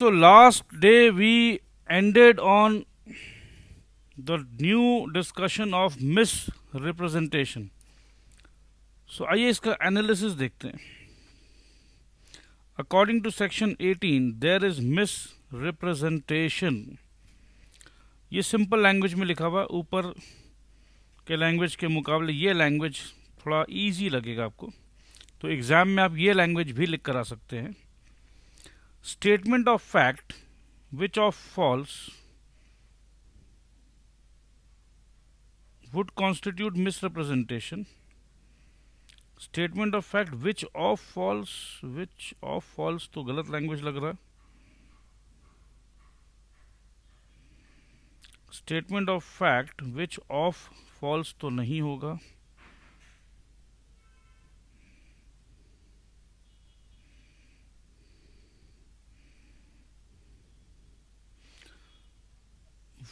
So last day we ended on the new discussion of misrepresentation. So आइए इसका analysis देखते हैं. According to section 18, there is misrepresentation. ये simple language में लिखा हुआ, ऊपर के लैंग्वेज के मुकाबले ये लैंग्वेज थोड़ा इजी लगेगा आपको, तो एग्जाम में आप ये लैंग्वेज भी लिख कर आ सकते हैं. Statement of fact which of false would constitute misrepresentation. Statement of fact which of false तो गलत लैंग्वेज लग रहा है. Statement of fact which of false तो नहीं होगा.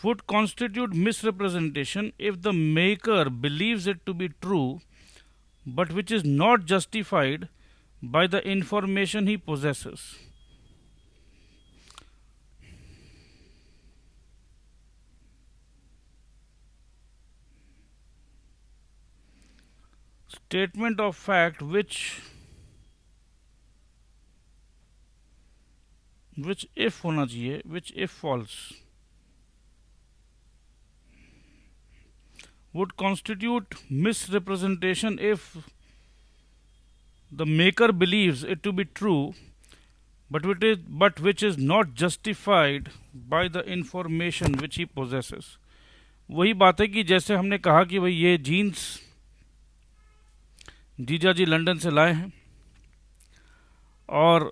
Would constitute misrepresentation if the maker believes it to be true, but which is not justified by the information he possesses. Statement of fact which if होना चाहिए, which if false would constitute misrepresentation if the maker believes it to be true, but which is not justified by the information which he possesses. वही बात है कि जैसे हमने कहा कि भाई ये जीन्स जीजा जी लंदन से लाए हैं, और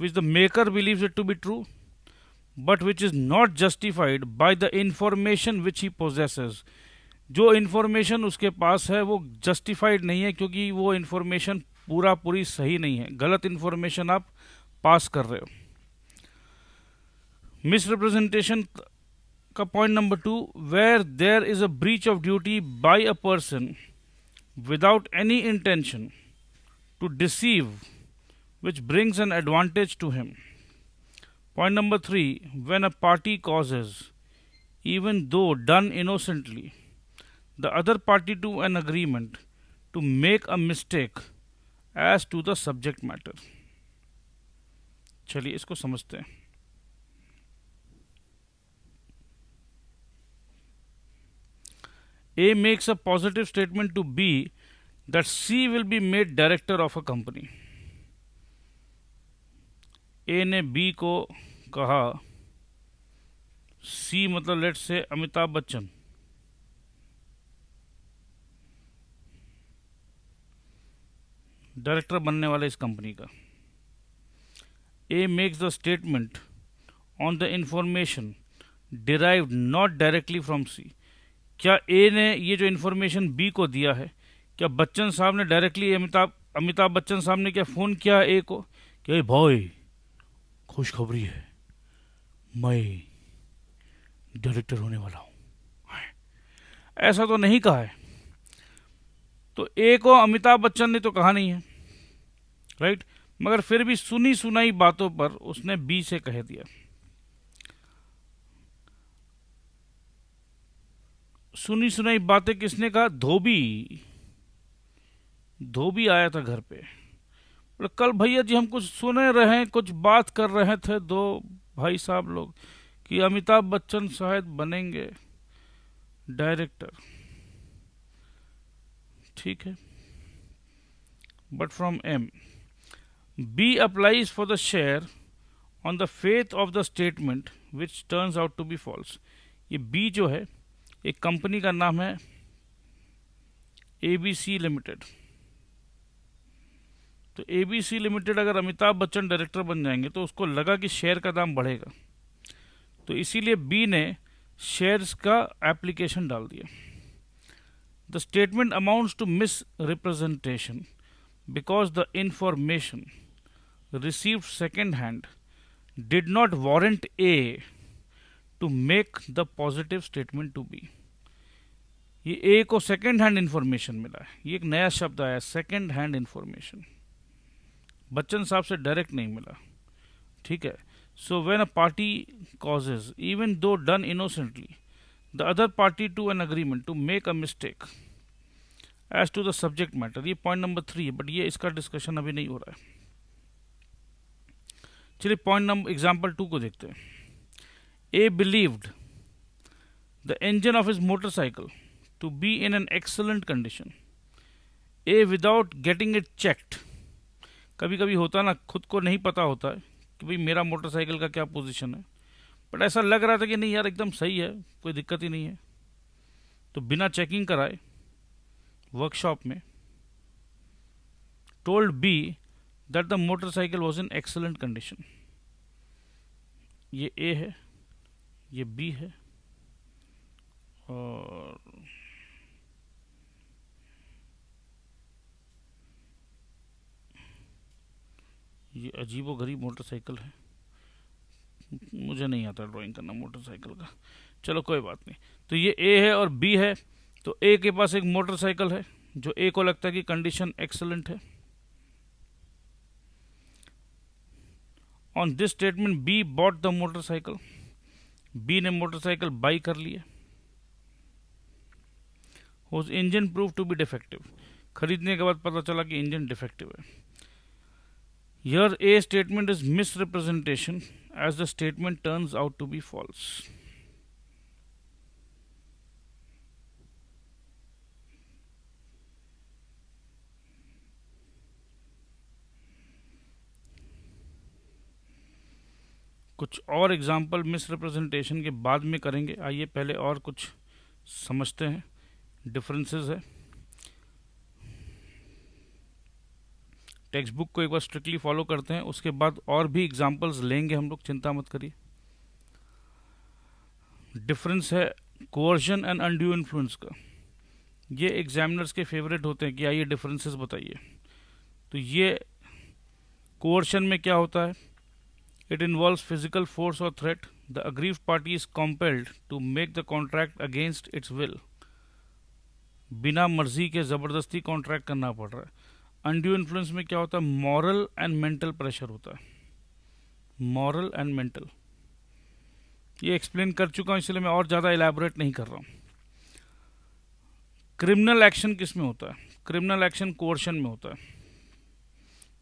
which the maker believes it to be true, but which is not justified by the information which he possesses. जो इन्फॉर्मेशन उसके पास है वो जस्टिफाइड नहीं है, क्योंकि वो इन्फॉर्मेशन पूरी सही नहीं है, गलत इन्फॉर्मेशन आप पास कर रहे हो. मिसरिप्रेजेंटेशन का point number 2, where there is a breach of duty by a person without any intention to deceive which brings an advantage to him. Point number 3, when a party causes, even though done innocently, the other party to an agreement to make a mistake as to the subject matter. चलिए इसको समझते हैं. A makes a positive statement to B that C will be made director of a company. ए ने B को कहा, सी मतलब let's say Amitabh Bachchan, director बनने वाले इस कंपनी का. A makes the statement on the information derived not directly from C. क्या A ने ये जो इंफॉर्मेशन बी को दिया है, क्या बच्चन साहब ने डायरेक्टली अमिताभ बच्चन साहब ने क्या फ़ोन किया ए को कि भाई खुशखबरी है, मैं डायरेक्टर होने वाला हूं? ऐसा तो नहीं कहा है. तो ए को अमिताभ बच्चन ने तो कहा नहीं है, राइट, मगर फिर भी सुनी सुनाई बातों पर उसने बी से कह दिया. सुनी सुनाई बातें किसने कहा? धोबी आया था घर पे. कल भैया जी हम कुछ सुने रहे, कुछ बात कर रहे थे दो भाई साहब लोग कि अमिताभ बच्चन शायद बनेंगे डायरेक्टर. ठीक है, but from M, B applies for the share on the faith of the statement which turns out to be false. ये बी जो है, एक कंपनी का नाम है ABC लिमिटेड. तो ABC लिमिटेड अगर अमिताभ बच्चन डायरेक्टर बन जाएंगे तो उसको लगा कि शेयर का दाम बढ़ेगा, तो इसीलिए बी ने शेयर्स का एप्लीकेशन डाल दिया. The statement amounts to misrepresentation because the information received second hand did not warrant a to make the positive statement to be. ये ए को सेकेंड हैंड इंफॉर्मेशन मिला है, ये एक नया शब्द आया, सेकेंड हैंड इंफॉर्मेशन. बच्चन साहब से डायरेक्ट नहीं मिला. ठीक है, So when a party causes, even though done innocently, the other party to an agreement to make a mistake as to the subject matter, ये पॉइंट नंबर 3 है, बट ये इसका डिस्कशन अभी नहीं हो रहा है. चलिए पॉइंट नंबर एग्जाम्पल 2 को देखते हैं. A believed the engine of his motorcycle to be in an excellent condition. A without getting it checked. कभी कभी होता ना, खुद को नहीं पता होता है कि भाई मेरा मोटरसाइकिल का क्या पोजीशन है, बट ऐसा लग रहा था कि नहीं यार एकदम सही है, कोई दिक्कत ही नहीं है, तो बिना चेकिंग कराए वर्कशॉप में told B that the motorcycle was in excellent condition. ये ए है, ये बी है, और ये अजीबो गरीब मोटरसाइकिल है. मुझे नहीं आता ड्राइंग करना मोटरसाइकिल का, चलो कोई बात नहीं. तो ये ए है और बी है. तो ए के पास एक मोटरसाइकिल है जो ए को लगता है कि कंडीशन एक्सलेंट है. On this statement B bought the motorcycle. B ने मोटरसाइकिल बाई कर लिया. Whose engine prove to be defective. खरीदने के बाद पता चला कि इंजन डिफेक्टिव है. Here A statement is misrepresentation as the statement turns out to be false. कुछ और एग्जाम्पल मिसरिप्रेजेंटेशन के बाद में करेंगे. आइए पहले और कुछ समझते हैं, डिफरेंसेस है. टेक्स्ट बुक को एक बार स्ट्रिक्टली फॉलो करते हैं, उसके बाद और भी एग्जाम्पल्स लेंगे हम लोग, चिंता मत करिए. डिफरेंस है कोअर्शन एंड अनड्यू इन्फ्लुएंस का. ये एग्जामिनर्स के फेवरेट होते हैं कि आइए डिफरेंसेस बताइए. तो ये कोअर्शन में क्या होता है? इट इन्वॉल्व्स फिजिकल फोर्स और threat. The aggrieved party is compelled to make the contract against its will. बिना मर्जी के ज़बरदस्ती कॉन्ट्रैक्ट करना पड़ रहा है. अनड्यू इन्फ्लुएंस में क्या होता है? मॉरल एंड मेंटल प्रेशर होता है. मॉरल एंड मेंटल, ये एक्सप्लेन कर चुका हूं, इसलिए मैं और ज़्यादा एलैबोरेट नहीं कर रहा हूं. क्रिमिनल एक्शन किस में होता है? क्रिमिनल एक्शन कोर्शन में होता है.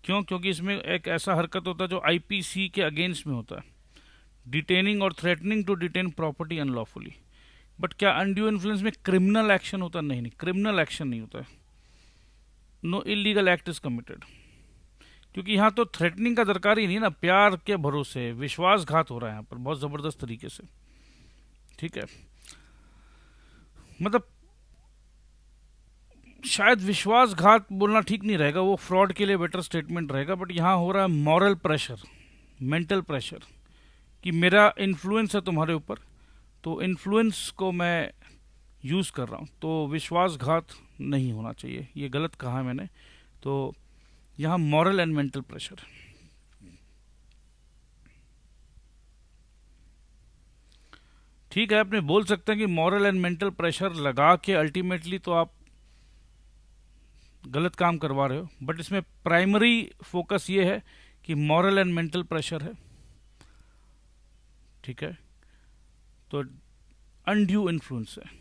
क्यों? क्योंकि इसमें एक ऐसा हरकत होता है जो आईपीसी के अगेंस्ट में होता है. डिटेनिंग और threatening to detain property unlawfully. But क्या अनड्यू इन्फ्लुएंस में क्रिमिनल एक्शन होता? नहीं नहीं, क्रिमिनल एक्शन नहीं होता है. No illegal act is committed. क्योंकि यहाँ तो थ्रेटनिंग का दरकार ही नहीं ना, प्यार के भरोसे विश्वासघात हो रहा है यहाँ पर बहुत ज़बरदस्त तरीके से. ठीक है, मतलब शायद विश्वासघात बोलना ठीक नहीं रहेगा, वो फ्रॉड के लिए बेटर स्टेटमेंट रहेगा. बट यहाँ हो रहा है मॉरल प्रेशर, मेंटल प्रेशर, कि मेरा इन्फ्लुएंस है तुम्हारे ऊपर, तो इन्फ्लुएंस को मैं यूज़ कर रहा हूँ, तो विश्वासघात नहीं होना चाहिए. ये गलत कहा है मैंने. तो यहाँ मॉरल एंड मेंटल प्रेशर. ठीक है, अपने बोल सकते हैं कि मॉरल एंड मेंटल प्रेशर लगा के अल्टीमेटली तो आप गलत काम करवा रहे हो. बट इसमें प्राइमरी फोकस ये है कि मॉरल एंड मेंटल प्रेशर है. ठीक है, तो अनड्यू इन्फ्लुएंस है.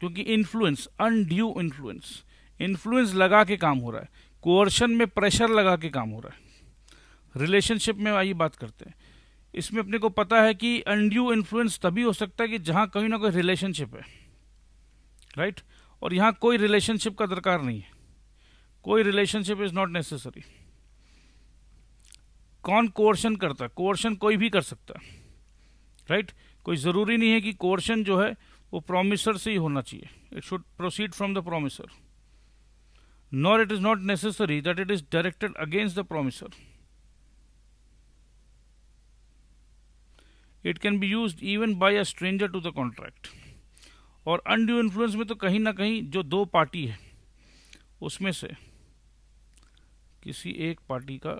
क्योंकि इन्फ्लुएंस, अनड्यू इन्फ्लुएंस, इन्फ्लुएंस लगा के काम हो रहा है. कोअर्शन में प्रेशर लगा के काम हो रहा है. रिलेशनशिप में आइए बात करते हैं. इसमें अपने को पता है कि अनड्यू इन्फ्लुएंस तभी हो सकता है कि जहां कहीं ना कोई रिलेशनशिप है, राइट. और यहां कोई रिलेशनशिप का दरकार नहीं है. कोई रिलेशनशिप इज नॉट नेसेसरी. कौन कोअर्शन करता है? कोअर्शन कोई भी कर सकता है, राइट. कोई ज़रूरी नहीं है कि कोअर्शन जो है वो प्रॉमिसर से ही होना चाहिए. It should proceed from the promisor. Nor it is not necessary that it is directed against the promisor. It can be used even by a stranger to the contract. और undue influence में तो कहीं ना कहीं जो दो party है उसमें से किसी एक पार्टी का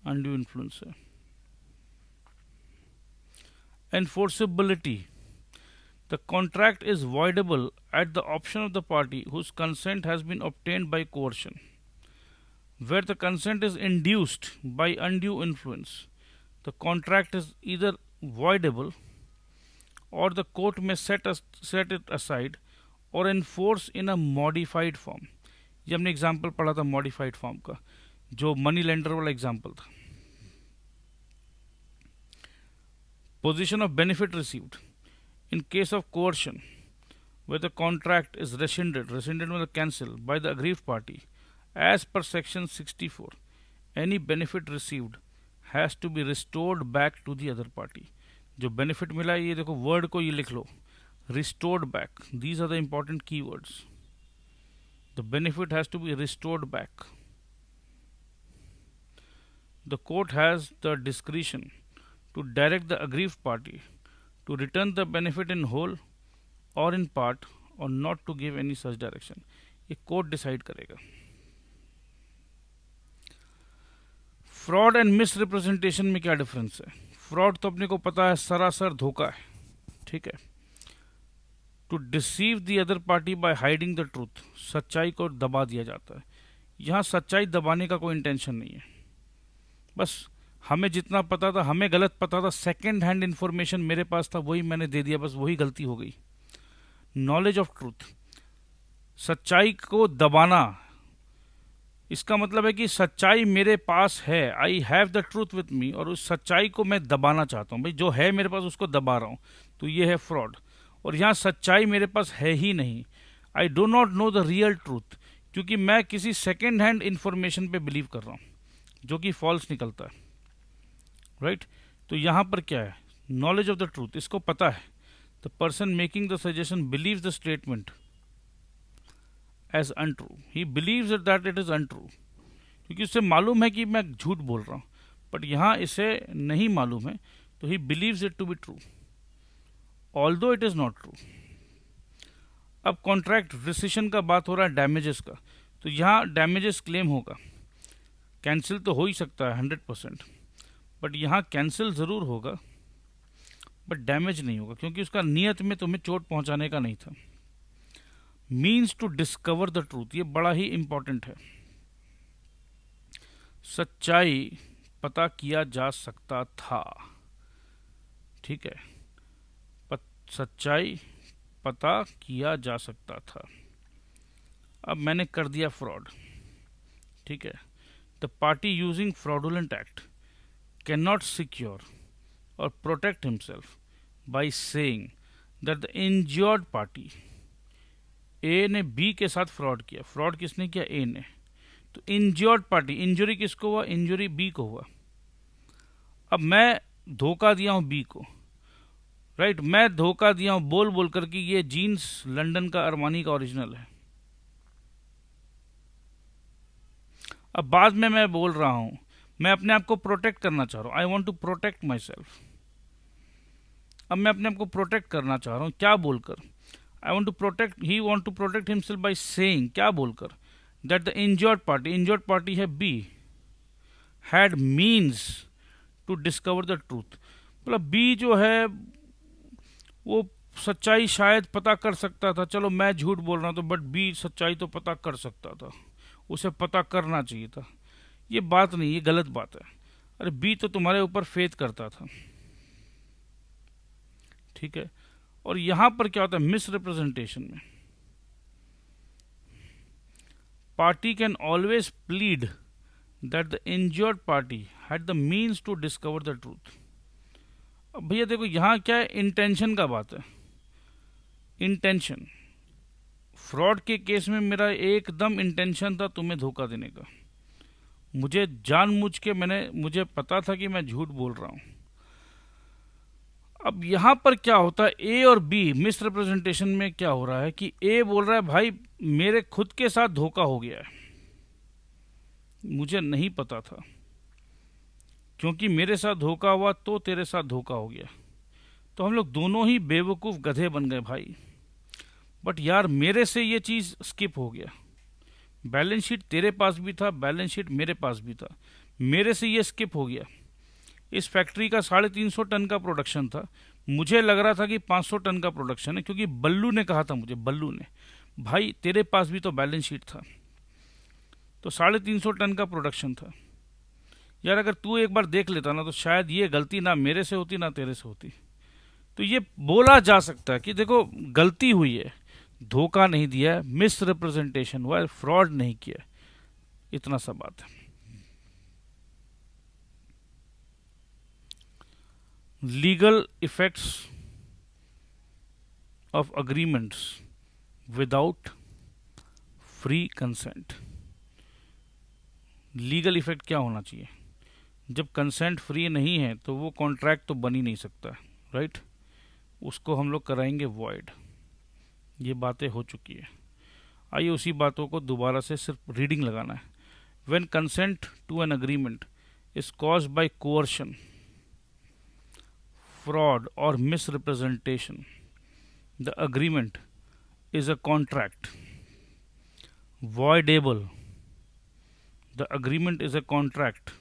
अनड्यू इन्फ्लुएंस है. Enforceability. The contract is voidable at the option of the party whose consent has been obtained by coercion. Where the consent is induced by undue influence, the contract is either voidable or the court may set it aside or enforce in a modified form. ये हमने example पढ़ा था modified form का, जो money lender वाला example था. Position of benefit received in case of coercion, where the contract is rescinded मतलब cancelled by the aggrieved party, as per section 64, any benefit received has to be restored back to the other party. जो benefit मिला ये देखो word को ये लिख लो, restored back. These are the important keywords. The benefit has to be restored back. The court has the discretion to direct the aggrieved party to return the benefit in whole or in part or not to give any such direction. ये court decide करेगा. Fraud and miss representation में क्या difference है? Fraud तो अपने को पता है सरासर धोखा है, ठीक है. To deceive the other party by hiding the truth, सच्चाई को दबा दिया जाता है. यहाँ सच्चाई दबाने का कोई इंटेंशन नहीं है, बस हमें जितना पता था, हमें गलत पता था, सेकेंड हैंड इंफॉर्मेशन मेरे पास था, वही मैंने दे दिया, बस वही गलती हो गई. नॉलेज ऑफ ट्रूथ, सच्चाई को दबाना, इसका मतलब है कि सच्चाई मेरे पास है, I have the truth with me, और उस सच्चाई को मैं दबाना चाहता हूँ. भाई जो है मेरे पास उसको दबा रहा हूँ, तो ये है फ्रॉड. और यहाँ सच्चाई मेरे पास है ही नहीं, I do not know the real truth, क्योंकि मैं किसी सेकेंड हैंड इंफॉर्मेशन पे बिलीव कर रहा हूँ, जो कि फॉल्स निकलता है. राइट तो यहाँ पर क्या है? नॉलेज ऑफ द ट्रूथ, इसको पता है. The person making the suggestion believes the statement as untrue, he believes that it is untrue, क्योंकि उसे मालूम है कि मैं झूठ बोल रहा हूँ, बट यहाँ इसे नहीं मालूम है, तो he believes it to be true although it is not true. अब कॉन्ट्रैक्ट रिसिशन का बात हो रहा है डैमेजेस का, तो यहाँ डैमेजेस क्लेम होगा. कैंसिल तो हो ही सकता है 100%, बट यहाँ कैंसिल ज़रूर होगा, बट डैमेज नहीं होगा, क्योंकि उसका नियत में तुम्हें चोट पहुंचाने का नहीं था. Means to discover the truth, ये बड़ा ही इंपॉर्टेंट है. सच्चाई पता किया जा सकता था, ठीक है, सच्चाई पता किया जा सकता था. अब मैंने कर दिया फ्रॉड, ठीक है. The party using fraudulent act cannot secure or protect himself by saying that the injured party, A ने B के साथ फ्रॉड किया. फ्रॉड किसने किया? A ने. तो इंज्योर्ड पार्टी, इंजरी किसको हुआ? इंजरी B को हुआ. अब मैं धोखा दिया हूं B को, राइट मैं धोखा दिया हूं बोल बोल करके ये जीन्स लंदन का अरमानी का ओरिजिनल है. अब बाद में मैं बोल रहा हूं मैं अपने आप को प्रोटेक्ट करना चाह रहा हूँ, I want to protect myself. अब मैं अपने आप को प्रोटेक्ट करना चाह रहा हूँ, क्या बोलकर? I want to protect, he want to protect himself by saying, क्या बोलकर? दैट द इंजर्ड पार्टी है B, had means to discover the truth. मतलब बी जो है वो सच्चाई शायद पता कर सकता था, चलो मैं झूठ बोल रहा हूँ तो, बट बी सच्चाई तो पता कर सकता था, उसे पता करना चाहिए था. ये बात नहीं, ये गलत बात है. अरे बी तो तुम्हारे ऊपर फेथ करता था, ठीक है. और यहां पर क्या होता है? मिस रिप्रेजेंटेशन में party can always plead that the injured party had the means to discover the truth. अब भैया देखो यहां क्या है, इंटेंशन का बात है. इंटेंशन, फ्रॉड के केस में मेरा एकदम इंटेंशन था तुम्हें धोखा देने का. मुझे जानबूझ के मुझे पता था कि मैं झूठ बोल रहा हूं. अब यहां पर क्या होता है, ए और बी मिस रिप्रेजेंटेशन में क्या हो रहा है कि ए बोल रहा है भाई मेरे खुद के साथ धोखा हो गया है, मुझे नहीं पता था, क्योंकि मेरे साथ धोखा हुआ तो तेरे साथ धोखा हो गया, तो हम लोग दोनों ही बेवकूफ़ गधे बन गए भाई. बट यार मेरे से ये चीज़ स्किप हो गया. बैलेंस शीट तेरे पास भी था, बैलेंस शीट मेरे पास भी था, मेरे से ये स्किप हो गया. इस फैक्ट्री का 350 टन का प्रोडक्शन था, मुझे लग रहा था कि 500 टन का प्रोडक्शन है, क्योंकि बल्लू ने कहा था मुझे, बल्लू ने, भाई तेरे पास भी तो बैलेंस शीट था, तो 350 टन का प्रोडक्शन था. यार अगर तू एक बार देख लेता ना तो शायद ये गलती ना मेरे से होती ना तेरे से होती। तो ये बोला जा सकता है कि देखो गलती हुई है, धोखा नहीं दिया है, मिस रिप्रेजेंटेशन हुआ है, फ्रॉड नहीं किया, इतना सा बात है। Legal effects of agreements without free consent. Legal effect क्या होना चाहिए? जब कंसेंट फ्री नहीं है तो वो कॉन्ट्रैक्ट तो बन ही नहीं सकता, राइट? उसको हम लोग कराएंगे वॉइड। ये बातें हो चुकी है, आइए उसी बातों को दोबारा से सिर्फ रीडिंग लगाना है। When consent to an agreement is caused by coercion, fraud or misrepresentation, the agreement is a contract voidable. The agreement is a contract.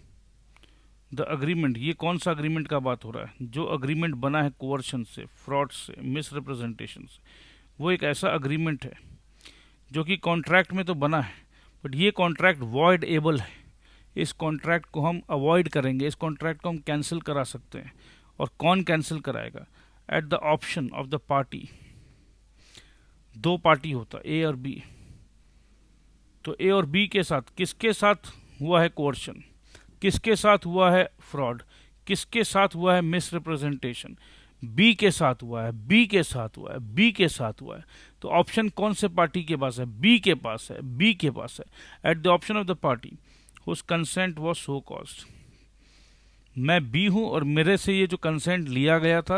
The agreement, ये कौन सा agreement का बात हो रहा है? जो agreement बना है coercion से, fraud से, misrepresentation से, वो एक ऐसा agreement है जो कि contract में तो बना है, बट ये contract voidable है। इस contract को हम avoid करेंगे, इस contract को हम cancel करा सकते हैं। और कौन कैंसिल कराएगा? Eight the option of the party. दो पार्टी होता है, ए और बी। तो ए और बी के साथ किसके साथ हुआ है कोर्शन, किसके साथ हुआ है फ्रॉड, किसके साथ हुआ है मिस रिप्रेजेंटेशन? बी के साथ हुआ है, बी के साथ हुआ है, बी के साथ हुआ है। तो ऑप्शन कौन से पार्टी के पास है? बी के पास है, बी के पास है। At the option of the party whose consent was so caused. मैं बी हूं और मेरे से ये जो कंसेंट लिया गया था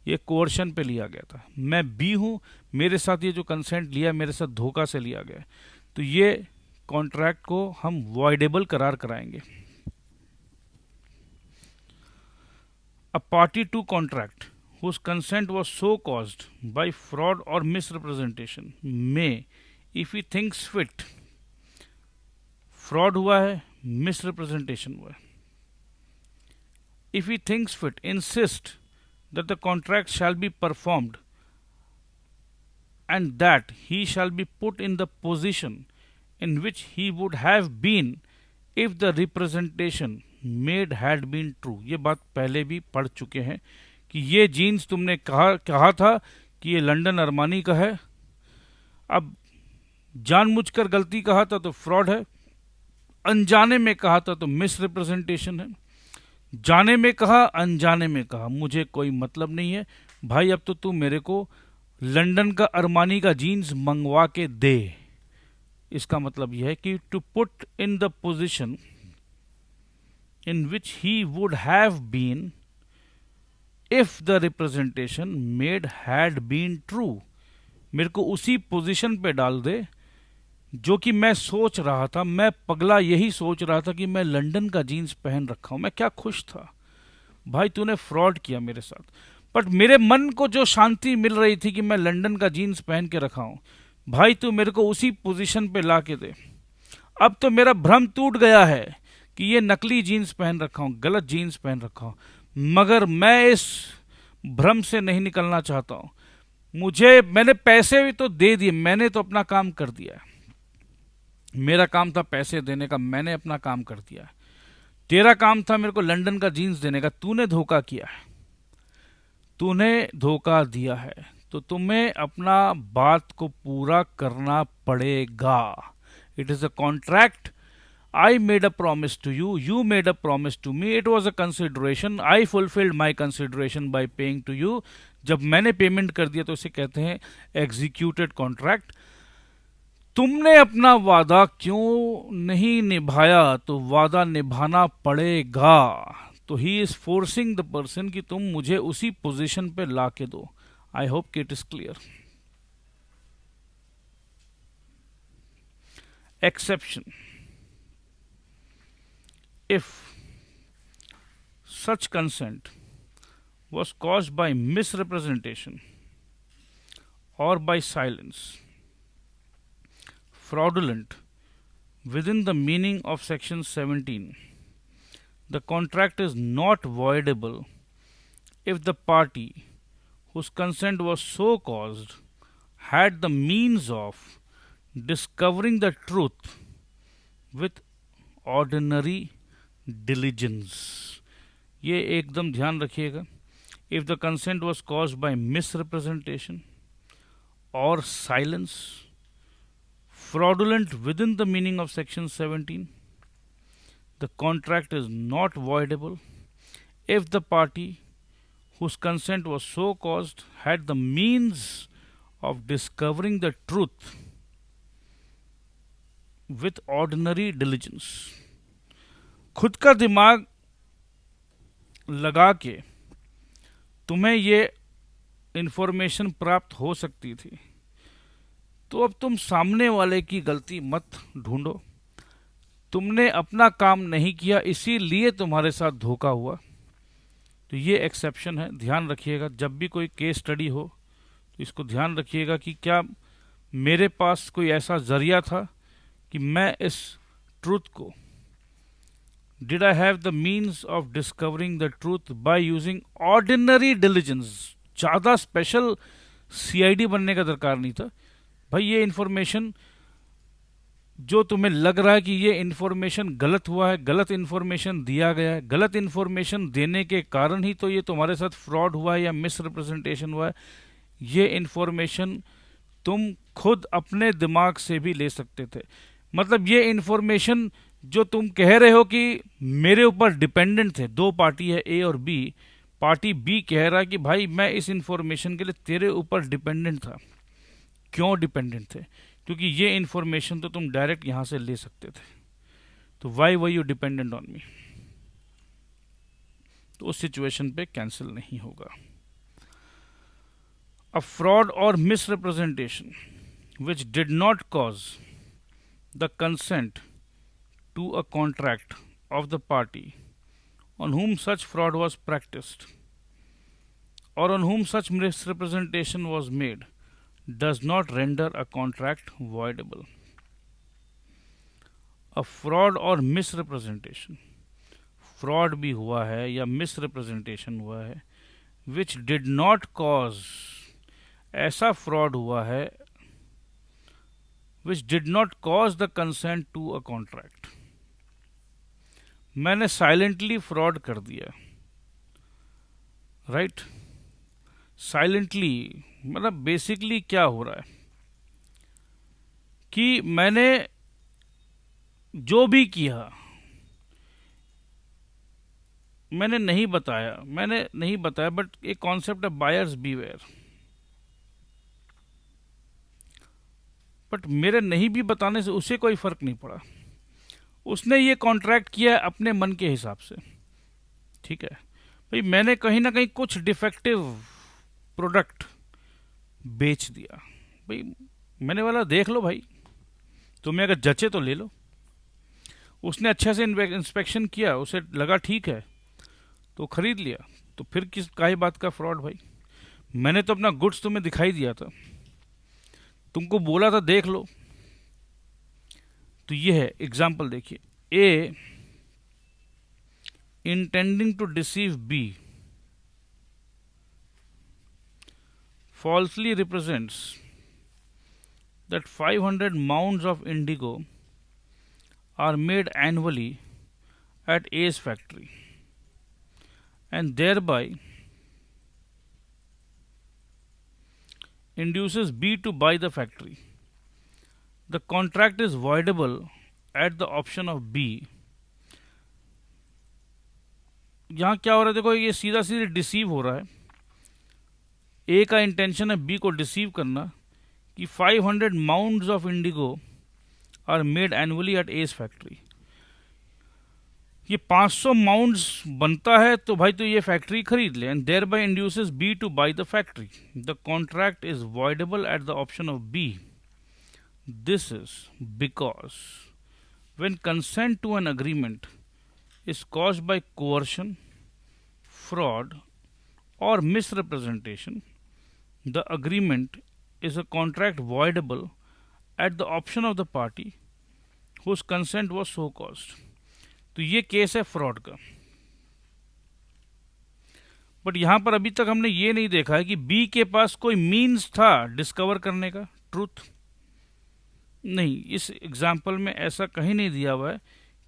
ये कोर्शन पे लिया गया था। मैं बी हूं, मेरे साथ ये जो कंसेंट लिया मेरे साथ धोखा से लिया गया, तो ये कॉन्ट्रैक्ट को हम वॉइडेबल करार कराएंगे। A party to contract whose consent was so caused by fraud और मिसरिप्रेजेंटेशन में, if he thinks fit, fraud हुआ है, मिसरिप्रेजेंटेशन हुआ है, if he thinks fit, insist that the contract shall be performed and that he shall be put in the position in which he would have been if the representation made had been true। ये बात पहले भी पढ़ चुके हैं कि ये jeans तुमने कहा था कि ये लंदन अरमानी का है, अब जानबूझकर गलती कहा था तो फ्रॉड है, अनजाने में कहा था तो मिस रिप्रेजेंटेशन है, जाने में कहा अनजाने में कहा, मुझे कोई मतलब नहीं है भाई, अब तो तू मेरे को लंदन का अरमानी का जीन्स मंगवा के दे। इसका मतलब यह है कि to put in the position in which he would have been if the representation made had been true. मेरे को उसी पोजीशन पे डाल दे जो कि मैं सोच रहा था। मैं पगला यही सोच रहा था कि मैं लंदन का जीन्स पहन रखा हूं, मैं क्या खुश था। भाई तूने फ्रॉड किया मेरे साथ, बट मेरे मन को जो शांति मिल रही थी कि मैं लंदन का जीन्स पहन के रखा हूं, भाई तू मेरे को उसी पोजीशन पे ला के दे। अब तो मेरा भ्रम टूट गया है कि ये नकली जीन्स पहन रखा हूं, गलत जीन्स पहन रखा हूं, मगर मैं इस भ्रम से नहीं निकलना चाहता हूं। मैंने पैसे भी तो दे दिए, मैंने तो अपना काम कर दिया है, मेरा काम था पैसे देने का, मैंने अपना काम कर दिया है। तेरा काम था मेरे को लंदन का जीन्स देने का, तूने धोखा किया है, तूने धोखा दिया है, तो तुम्हें अपना बात को पूरा करना पड़ेगा। It is a contract. I made a promise to you, you made a promise to me, it was a consideration, I fulfilled my consideration by paying to you। जब मैंने पेमेंट कर दिया तो इसे कहते हैं एग्जीक्यूटेड कॉन्ट्रैक्ट। तुमने अपना वादा क्यों नहीं निभाया, तो वादा निभाना पड़ेगा। तो he is forcing the person कि तुम मुझे उसी पोजीशन पे ला के दो। आई होप कि it is clear. Exception, if such consent was caused by misrepresentation or by silence, fraudulent within the meaning of section 17, the contract is not voidable if the party whose consent was so caused had the means of discovering the truth with ordinary diligence, ये एकदम ध्यान रखिएगा। If the consent was caused by miss representation और silence fraudulent within the meaning of section 17, the contract is not voidable if the party whose consent was so caused had the means of discovering the truth with ordinary diligence. खुद का दिमाग लगा के तुम्हें ये information प्राप्त हो सकती थी, तो अब तुम सामने वाले की गलती मत ढूंढो। तुमने अपना काम नहीं किया, इसीलिए तुम्हारे साथ धोखा हुआ। तो ये एक्सेप्शन है, ध्यान रखिएगा। जब भी कोई केस स्टडी हो तो इसको ध्यान रखिएगा कि क्या मेरे पास कोई ऐसा जरिया था कि मैं इस ट्रूथ को, did I have the means of discovering the truth by using ordinary diligence. ज़्यादा स्पेशल सीआईडी बनने का दरकार नहीं था भाई। ये इन्फॉर्मेशन जो तुम्हें लग रहा है कि ये इन्फॉर्मेशन गलत हुआ है, गलत इन्फॉर्मेशन दिया गया है, गलत इन्फॉर्मेशन देने के कारण ही तो ये तुम्हारे साथ फ्रॉड हुआ है या मिस रिप्रेजेंटेशन हुआ है, ये इन्फॉर्मेशन तुम खुद अपने दिमाग से भी ले सकते थे। मतलब ये इन्फॉर्मेशन जो तुम कह रहे हो कि मेरे ऊपर डिपेंडेंट थे, दो पार्टी है ए और बी, पार्टी बी कह रहा है कि भाई मैं इस इन्फॉर्मेशन के लिए तेरे ऊपर डिपेंडेंट था। क्यों डिपेंडेंट थे? क्योंकि ये इन्फॉर्मेशन तो तुम डायरेक्ट यहां से ले सकते थे, तो why were you dependent on me? तो उस सिचुएशन पे कैंसिल नहीं होगा। अ फ्रॉड और misrepresentation which did not cause the consent to a contract of the party on whom such fraud was practiced or on whom such misrepresentation was made does not render a contract voidable. A fraud or misrepresentation, fraud भी हुआ है या misrepresentation हुआ है, which did not cause, ऐसा fraud हुआ है which did not cause the consent to a contract. मैंने साइलेंटली फ्रॉड कर दिया, राइट? साइलेंटली मतलब बेसिकली क्या हो रहा है कि मैंने जो भी किया मैंने नहीं बताया, बट एक कॉन्सेप्ट है बायर्स बीवेयर। बट मेरे नहीं भी बताने से उसे कोई फर्क नहीं पड़ा, उसने ये कॉन्ट्रैक्ट किया है अपने मन के हिसाब से, ठीक है भाई। मैंने कहीं ना कहीं कुछ डिफेक्टिव प्रोडक्ट बेच दिया भाई, मैंने वाला देख लो भाई, तुम्हें अगर जचे तो ले लो। उसने अच्छे से इंस्पेक्शन किया, उसे लगा ठीक है तो खरीद लिया, तो फिर किस काहे बात का फ्रॉड भाई? मैंने तो अपना गुड्स तुम्हें दिखाई दिया था, तुमको बोला था देख लो। तो ये है एग्जाम्पल, देखिए। A intending to deceive B falsely represents that 500 mounds of indigo are made annually at A's factory and thereby induces B to buy the factory. The contract is voidable at the option of B. यहाँ क्या हो रहा है देखो, ये सीधा सीधे deceive हो रहा है। ए का इंटेंशन है बी को डिसीव करना कि 500 maunds of indigo are made annually at A's factory. ये 500 माउंड्स बनता है तो भाई तो ये फैक्ट्री खरीद ले, and thereby induces B to buy the factory. The contract is voidable at the option of B. This is because when consent to an agreement is caused by coercion, fraud, or misrepresentation, the agreement is a contract voidable at the option of the party whose consent was so caused. तो ये case है fraud का। But यहां पर अभी तक हमने ये नहीं देखा है कि बी के पास कोई मीन्स था डिस्कवर करने का ट्रूथ। नहीं, इस एग्जाम्पल में ऐसा कहीं नहीं दिया हुआ है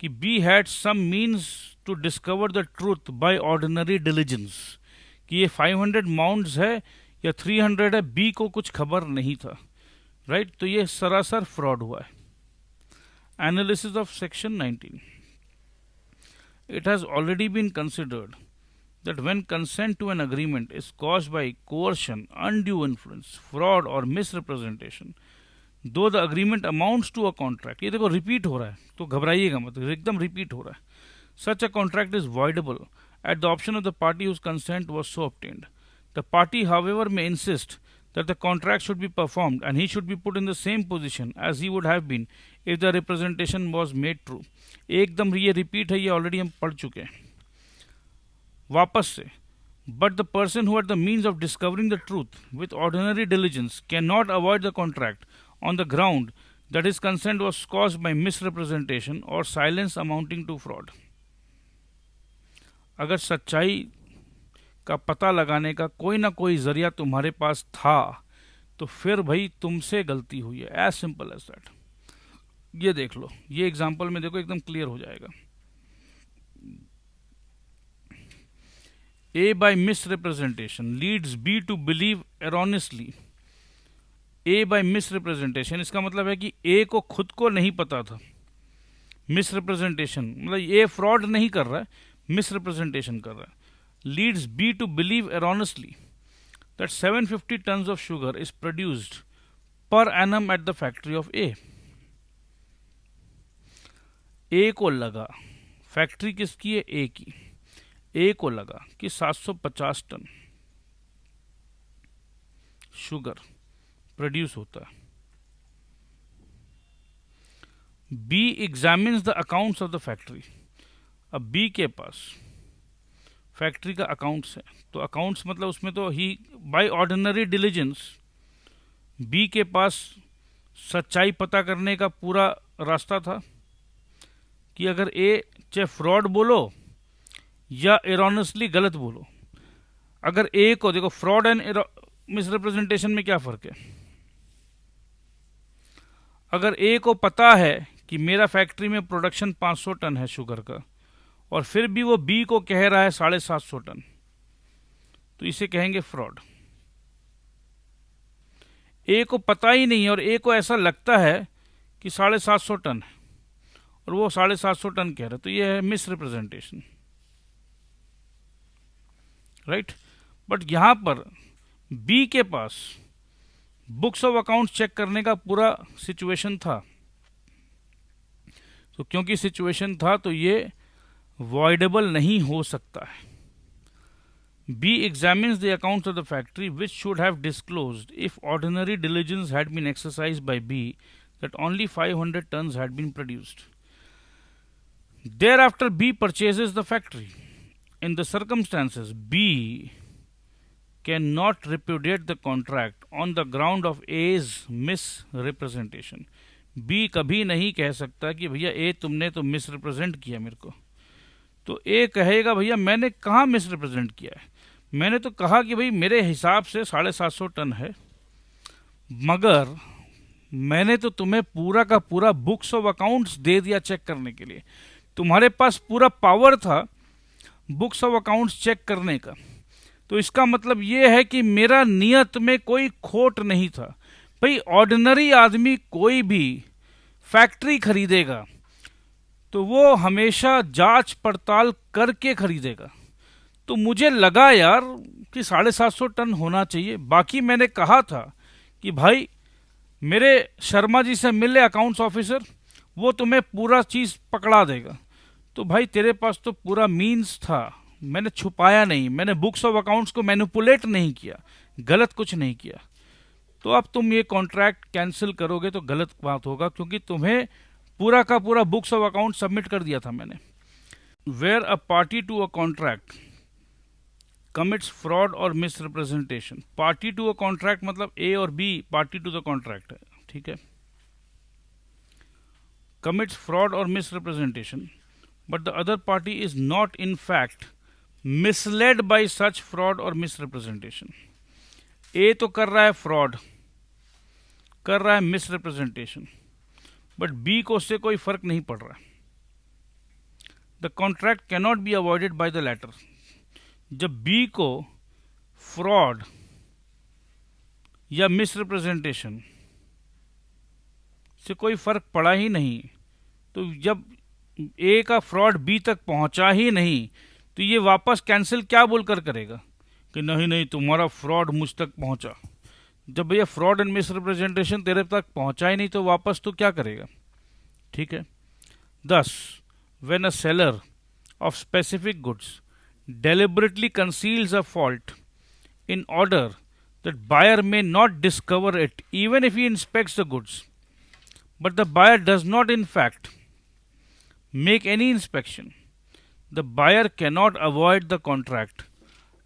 कि B had some means to discover the truth by ordinary diligence, कि ये 500 माउंट्स है या 300 है, बी को कुछ खबर नहीं था, राइट? तो ये सरासर फ्रॉड हुआ है। Analysis of section 19। It has already been considered that when consent to an agreement is caused by coercion, undue influence, fraud or misrepresentation, though the agreement amounts to a contract, ये देखो repeat हो रहा है, तो घबराइएगा मत, एकदम repeat हो रहा है। Such a contract is voidable at the option of the party whose consent was so obtained. The party, however, may insist that the contract should be performed and he should be put in the same position as he would have been if the representation was made true. एकदम ये repeat है, ये already हम पढ़ चुके हैं वापस से। But the person who had the means of discovering the truth with ordinary diligence cannot avoid the contract on the ground that his consent was caused by misrepresentation or silence amounting to fraud. अगर सच्चाई का पता लगाने का कोई ना कोई जरिया तुम्हारे पास था तो फिर भाई तुमसे गलती हुई है, एज सिंपल एज दैट। ये देख लो, ये एग्जांपल में देखो एकदम क्लियर हो जाएगा। A by misrepresentation leads B to believe erroneously. A by misrepresentation इसका मतलब है कि A को खुद को नहीं पता था। मिसरिप्रेजेंटेशन मतलब A फ्रॉड नहीं कर रहा है, मिसरिप्रेजेंटेशन कर रहा है। Leads B to believe erroneously that 750 tons of sugar is produced per annum at the factory of A. A को लगा, फैक्ट्री किसकी है? A की। A को लगा कि 750 टन शुगर प्रोड्यूस होता है। B examines the accounts of the factory. अब B के पास फैक्ट्री का अकाउंट्स है, तो अकाउंट्स मतलब उसमें तो ही बाय ऑर्डिनरी डिलीजेंस बी के पास सच्चाई पता करने का पूरा रास्ता था कि अगर ए चाहे फ्रॉड बोलो या एरोनसली गलत बोलो, अगर ए को देखो, फ्रॉड एंड मिसरिप्रेजेंटेशन में क्या फर्क है? अगर ए को पता है कि मेरा फैक्ट्री में प्रोडक्शन 500 टन है शुगर का और फिर भी वो बी को कह रहा है 750 टन, तो इसे कहेंगे फ्रॉड। ए को पता ही नहीं है और ए को ऐसा लगता है कि 750 टन है और वो 750 टन कह रहा है, तो ये है मिसरिप्रेजेंटेशन, राइट। बट यहां पर बी के पास बुक्स ऑफ अकाउंट्स चेक करने का पूरा सिचुएशन था, तो क्योंकि सिचुएशन था तो ये voidable नहीं हो सकता है। B examines the accounts of the factory which should have disclosed, if ordinary diligence had been exercised by B, that only 500 tons had been produced. Thereafter B purchases the factory. In the circumstances, B cannot repudiate the contract on the ground of A's misrepresentation. B कभी नहीं कह सकता कि भैया A तुमने तो misrepresent किया मेरे को, तो ए कहेगा भैया मैंने कहाँ मिसरिप्रेजेंट किया है, मैंने तो कहा कि भाई मेरे हिसाब से 750 टन है, मगर मैंने तो तुम्हें पूरा का पूरा बुक्स ऑफ अकाउंट्स दे दिया चेक करने के लिए, तुम्हारे पास पूरा पावर था बुक्स ऑफ अकाउंट्स चेक करने का, तो इसका मतलब ये है कि मेरा नियत में कोई खोट नहीं था। भाई ऑर्डिनरी आदमी कोई भी फैक्ट्री खरीदेगा तो वो हमेशा जांच पड़ताल करके खरीदेगा, तो मुझे लगा यार कि 750 टन होना चाहिए। बाकी मैंने कहा था कि भाई मेरे शर्मा जी से मिले अकाउंट्स ऑफिसर, वो तुम्हें पूरा चीज़ पकड़ा देगा, तो भाई तेरे पास तो पूरा मीन्स था, मैंने छुपाया नहीं, मैंने बुक्स ऑफ अकाउंट्स को मैनिपुलेट नहीं किया, गलत कुछ नहीं किया। तो अब तुम ये कॉन्ट्रैक्ट कैंसिल करोगे तो गलत बात होगा, क्योंकि तुम्हें पूरा का पूरा बुक्स ऑफ अकाउंट सबमिट कर दिया था मैंने। Where a party to a contract commits fraud और misrepresentation. Party to a contract मतलब ए और B party to the contract है, ठीक है। कमिट्स फ्रॉड और misrepresentation but the other party is not in fact misled by such fraud और misrepresentation. A तो कर रहा है फ्रॉड, कर रहा है मिसरिप्रेजेंटेशन, बट बी को उससे कोई फर्क नहीं पड़ रहा है, the contract cannot be avoided by the latter. जब बी को फ्रॉड या मिसरिप्रेजेंटेशन से कोई फर्क पड़ा ही नहीं, तो जब ए का फ्रॉड बी तक पहुंचा ही नहीं, तो ये वापस कैंसिल क्या बोलकर करेगा कि नहीं नहीं तुम्हारा फ्रॉड मुझ तक पहुंचा। जब भैया फ्रॉड एंड मिसरिप्रेजेंटेशन तेरे तक पहुंचा ही नहीं, तो वापस तो क्या करेगा। ठीक है। दस, when a seller of specific goods deliberately conceals a fault in order that buyer may not discover it even if he inspects the goods, but the buyer does not in fact make any inspection, the buyer cannot avoid the contract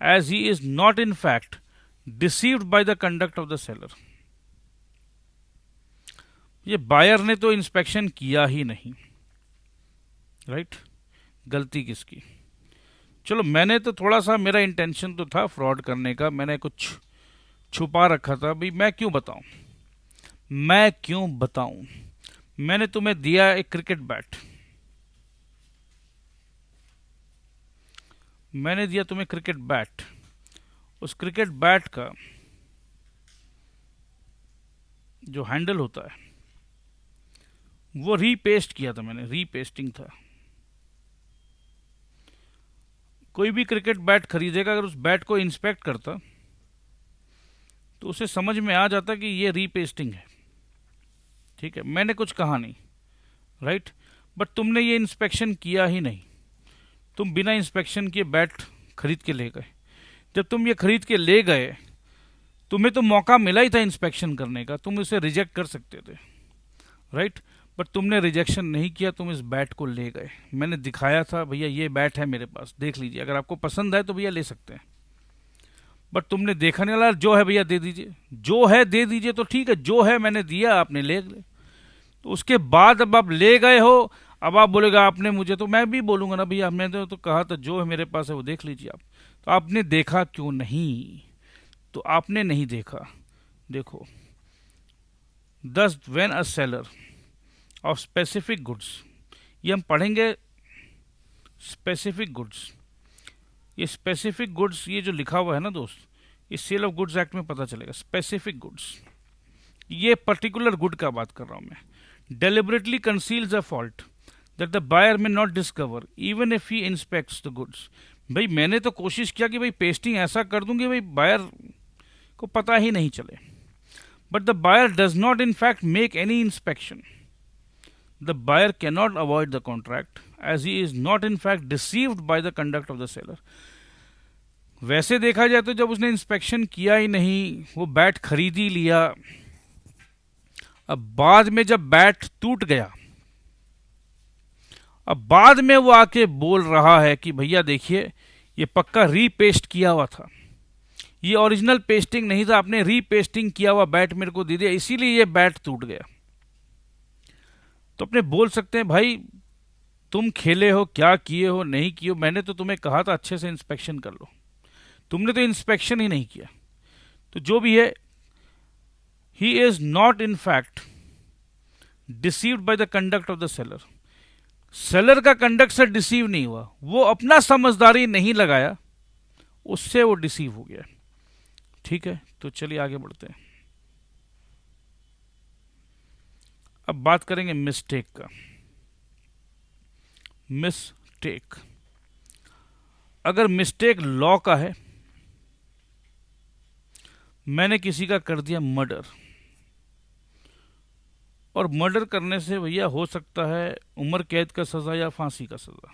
as he is not in fact deceived by the conduct of the seller। ये buyer ने तो inspection किया ही नहीं, right. गलती किसकी। चलो मैंने तो थोड़ा सा, मेरा इंटेंशन तो था फ्रॉड करने का, मैंने कुछ छुपा रखा था। भाई मैं क्यों बताऊं। मैंने तुम्हें दिया एक क्रिकेट बैट, मैंने दिया तुम्हें क्रिकेट बैट। उस क्रिकेट बैट का जो हैंडल होता है वो रीपेस्ट किया था मैंने, रीपेस्टिंग था। कोई भी क्रिकेट बैट खरीदेगा, अगर उस बैट को इंस्पेक्ट करता तो उसे समझ में आ जाता कि ये रीपेस्टिंग है। ठीक है, मैंने कुछ कहा नहीं, राइट। बट तुमने ये इंस्पेक्शन किया ही नहीं, तुम बिना इंस्पेक्शन किए बैट खरीद के ले गए। जब तुम ये खरीद के ले गए, तुम्हें तो मौका मिला ही था इंस्पेक्शन करने का, तुम इसे रिजेक्ट कर सकते थे, राइट। बट तुमने रिजेक्शन नहीं किया, तुम इस बैट को ले गए। मैंने दिखाया था भैया ये बैट है मेरे पास, देख लीजिए, अगर आपको पसंद आए तो भैया ले सकते हैं। बट तुमने देखा नहीं, वाला जो है भैया दे दीजिए, जो है दे दीजिए, तो ठीक है, जो है मैंने दिया, आपने ले गए। तो उसके बाद अब आप ले गए हो, अब आप बोलेगा आपने मुझे, तो मैं भी बोलूंगा ना भैया हमने तो कहा था जो है मेरे पास है वो देख लीजिए आप। तो आपने देखा क्यों नहीं, तो आपने नहीं देखा। देखो, 10 when a seller of specific goods, ये हम पढ़ेंगे स्पेसिफिक गुड्स। ये स्पेसिफिक गुड्स, ये जो लिखा हुआ है ना दोस्त, इस सेल ऑफ गुड्स एक्ट में पता चलेगा। स्पेसिफिक गुड्स, ये पर्टिकुलर गुड का बात कर रहा हूं मैं। Deliberately conceals a fault that the buyer may not discover even if he inspects the goods. भाई मैंने तो कोशिश किया कि भाई पेस्टिंग ऐसा कर दूंगी भाई बायर को पता ही नहीं चले, but the buyer does not in fact make any inspection, the buyer cannot avoid the contract as he is not in fact deceived by the conduct of the seller। वैसे देखा जाए तो जब उसने इंस्पेक्शन किया ही नहीं, वो बैट खरीद ही लिया। अब बाद में जब बैट टूट गया, अब बाद में वो आके बोल रहा है कि भैया देखिए ये पक्का रीपेस्ट किया हुआ था, ये ओरिजिनल पेस्टिंग नहीं था, आपने रीपेस्टिंग किया हुआ बैट मेरे को दे दिया, इसीलिए ये बैट टूट गया। तो अपने बोल सकते हैं भाई तुम खेले हो, क्या किए हो नहीं किए हो, मैंने तो तुम्हें कहा था अच्छे से इंस्पेक्शन कर लो, तुमने तो इंस्पेक्शन ही नहीं किया। तो जो भी है, he is not in fact deceived by the conduct of the seller. Seller का कंडक्ट से डिसीव नहीं हुआ, वो अपना समझदारी नहीं लगाया, उससे वो डिसीव हो गया। ठीक है, तो चलिए आगे बढ़ते हैं। अब बात करेंगे मिस्टेक का। मिस्टेक, अगर मिस्टेक लॉ का है, मैंने किसी का कर दिया मर्डर, और मर्डर करने से भैया हो सकता है उम्र कैद का सजा या फांसी का सजा।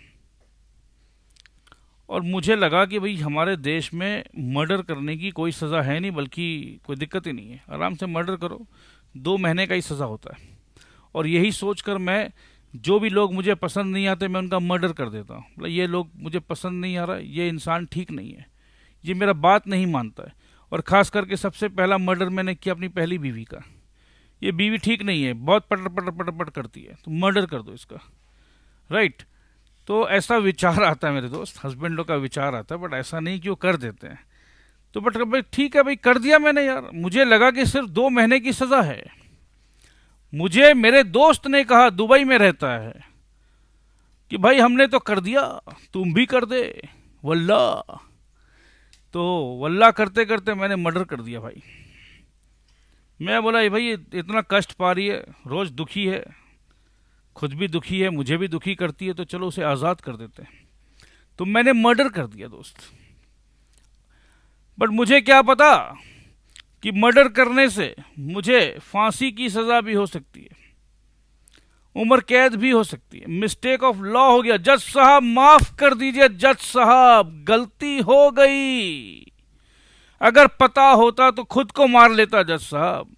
और मुझे लगा कि भाई हमारे देश में मर्डर करने की कोई सजा है नहीं, बल्कि कोई दिक्कत ही नहीं है, आराम से मर्डर करो, 2 महीने का ही सजा होता है। और यही सोचकर मैं, जो भी लोग मुझे पसंद नहीं आते मैं उनका मर्डर कर देता हूँ। मतलब ये लोग मुझे पसंद नहीं आ रहा, ये इंसान ठीक नहीं है, ये मेरा बात नहीं मानता है। और ख़ास करके सबसे पहला मर्डर मैंने किया अपनी पहली बीवी का। ये बीवी ठीक नहीं है, बहुत पटर पटर पटर पटर करती है, तो मर्डर कर दो इसका, राइट। तो ऐसा विचार आता है मेरे दोस्त, हस्बैंडों का विचार आता है, बट ऐसा नहीं कि वो कर देते हैं। तो बट भाई ठीक है भाई, कर दिया मैंने यार, मुझे लगा कि सिर्फ 2 महीने की सज़ा है। मुझे मेरे दोस्त ने कहा, दुबई में रहता है, कि भाई हमने तो कर दिया, तुम भी कर दे, वल्ला। तो वल्ला करते करते मैंने मर्डर कर दिया भाई। मैं बोला ये भाई इतना कष्ट पा रही है, रोज दुखी है, खुद भी दुखी है, मुझे भी दुखी करती है, तो चलो उसे आज़ाद कर देते हैं। तो मैंने मर्डर कर दिया दोस्त। बट मुझे क्या पता कि मर्डर करने से मुझे फांसी की सज़ा भी हो सकती है, उम्र कैद भी हो सकती है। मिस्टेक ऑफ लॉ हो गया। जज साहब माफ कर दीजिए, जज साहब गलती हो गई। अगर पता होता तो खुद को मार लेता जज साहब।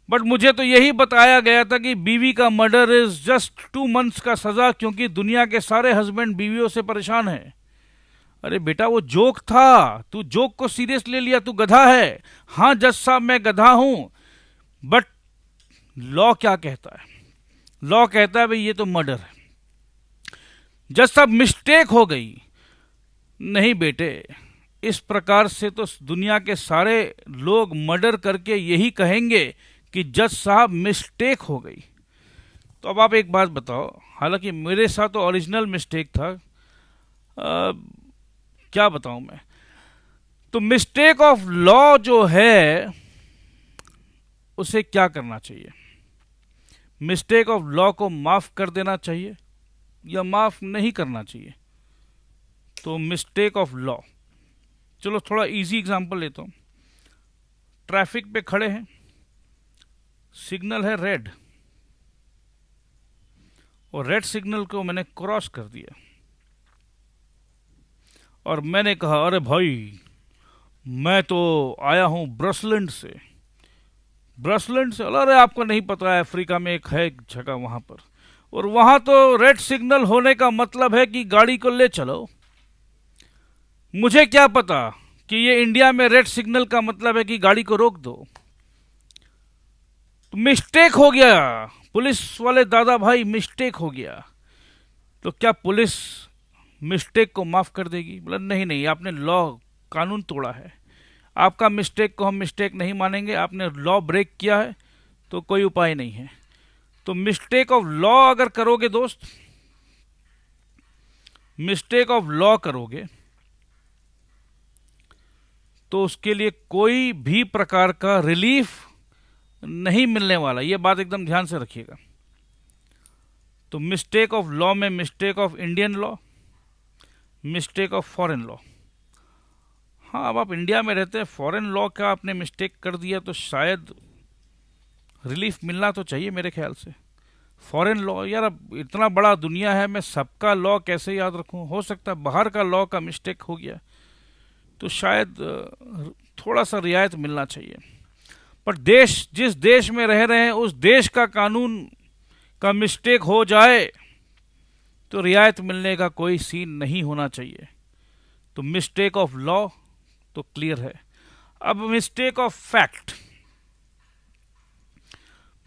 बट मुझे तो यही बताया गया था कि बीवी का मर्डर इज जस्ट 2 months का सजा, क्योंकि दुनिया के सारे हस्बैंड बीवियों से परेशान हैं। अरे बेटा वो जोक था, तू जोक को सीरियस ले लिया, तू गधा है। हाँ जज साहब मैं गधा हूं, बट लॉ क्या कहता है? लॉ कहता है भाई ये तो मर्डर है। जज साहब मिस्टेक हो गई। नहीं बेटे, इस प्रकार से तो दुनिया के सारे लोग मर्डर करके यही कहेंगे कि जज साहब मिस्टेक हो गई। तो अब आप एक बात बताओ, हालांकि मेरे साथ तो ओरिजिनल मिस्टेक था, क्या बताऊं मैं। तो मिस्टेक ऑफ लॉ जो है उसे क्या करना चाहिए? मिस्टेक ऑफ लॉ को माफ कर देना चाहिए या माफ नहीं करना चाहिए? तो मिस्टेक ऑफ लॉ, चलो थोड़ा इजी एग्जांपल लेता हूं। ट्रैफिक पे खड़े हैं, सिग्नल है रेड, और रेड सिग्नल को मैंने क्रॉस कर दिया, और मैंने कहा अरे भाई मैं तो आया हूं ब्रसलैंड से। ब्रसलैंड से? अरे आपको नहीं पता है, अफ्रीका में एक है जगह वहां पर, और वहां तो रेड सिग्नल होने का मतलब है कि गाड़ी को ले चलो। मुझे क्या पता कि ये इंडिया में रेड सिग्नल का मतलब है कि गाड़ी को रोक दो। तो मिस्टेक हो गया, पुलिस वाले दादा भाई मिस्टेक हो गया। तो क्या पुलिस मिस्टेक को माफ कर देगी? बोला नहीं नहीं, आपने लॉ कानून तोड़ा है, आपका मिस्टेक को हम मिस्टेक नहीं मानेंगे, आपने लॉ ब्रेक किया है, तो कोई उपाय नहीं है। तो मिस्टेक ऑफ लॉ अगर करोगे दोस्त, मिस्टेक ऑफ लॉ करोगे तो उसके लिए कोई भी प्रकार का रिलीफ नहीं मिलने वाला। यह बात एकदम ध्यान से रखिएगा। तो मिस्टेक ऑफ लॉ में mistake of Indian law, mistake of foreign law. हाँ, अब आप इंडिया में रहते हैं, फॉरेन लॉ का आपने मिस्टेक कर दिया तो शायद रिलीफ मिलना तो चाहिए मेरे ख्याल से। फॉरेन लॉ, यार अब इतना बड़ा दुनिया है, मैं सबका लॉ कैसे याद रखूं? हो सकता है बाहर का लॉ का मिस्टेक हो गया, तो शायद थोड़ा सा रियायत मिलना चाहिए। पर देश, जिस देश में रह रहे हैं उस देश का कानून का मिस्टेक हो जाए तो रियायत मिलने का कोई सीन नहीं होना चाहिए। तो मिस्टेक ऑफ लॉ तो क्लियर है। अब mistake of fact.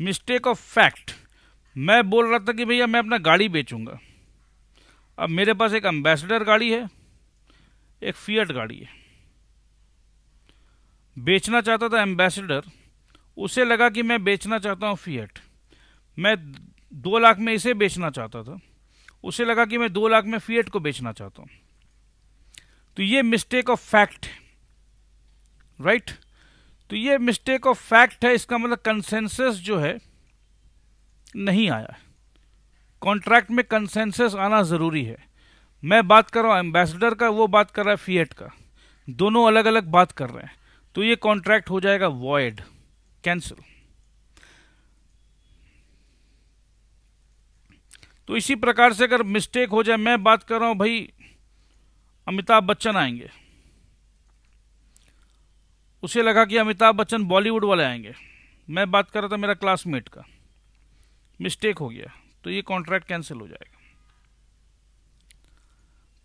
Mistake of fact, मैं बोल रहा था कि भैया मैं अपना गाड़ी बेचूंगा। अब मेरे पास एक एम्बेसडर गाड़ी है, एक फिएट गाड़ी है। बेचना चाहता था एम्बेसडर, उसे लगा कि मैं बेचना चाहता हूं फिएट। मैं 2 लाख में इसे बेचना चाहता था, उसे लगा कि मैं 2 लाख में फिएट को बेचना चाहता हूं। तो ये मिस्टेक ऑफ फैक्ट, राइट? तो ये मिस्टेक ऑफ फैक्ट है। इसका मतलब कंसेंसस जो है नहीं आया। कॉन्ट्रैक्ट में कंसेंसस आना जरूरी है। मैं बात कर रहा हूं एम्बेसडर का, वो बात कर रहा है फिएट का, दोनों अलग अलग बात कर रहे हैं। तो ये कॉन्ट्रैक्ट हो जाएगा वॉइड, कैंसिल। तो इसी प्रकार से अगर मिस्टेक हो जाए, मैं बात कर रहा हूं भाई अमिताभ बच्चन आएंगे, उसे लगा कि अमिताभ बच्चन बॉलीवुड वाले आएंगे, मैं बात कर रहा था मेरा क्लासमेट का, मिस्टेक हो गया, तो ये कॉन्ट्रैक्ट कैंसिल हो जाएगा।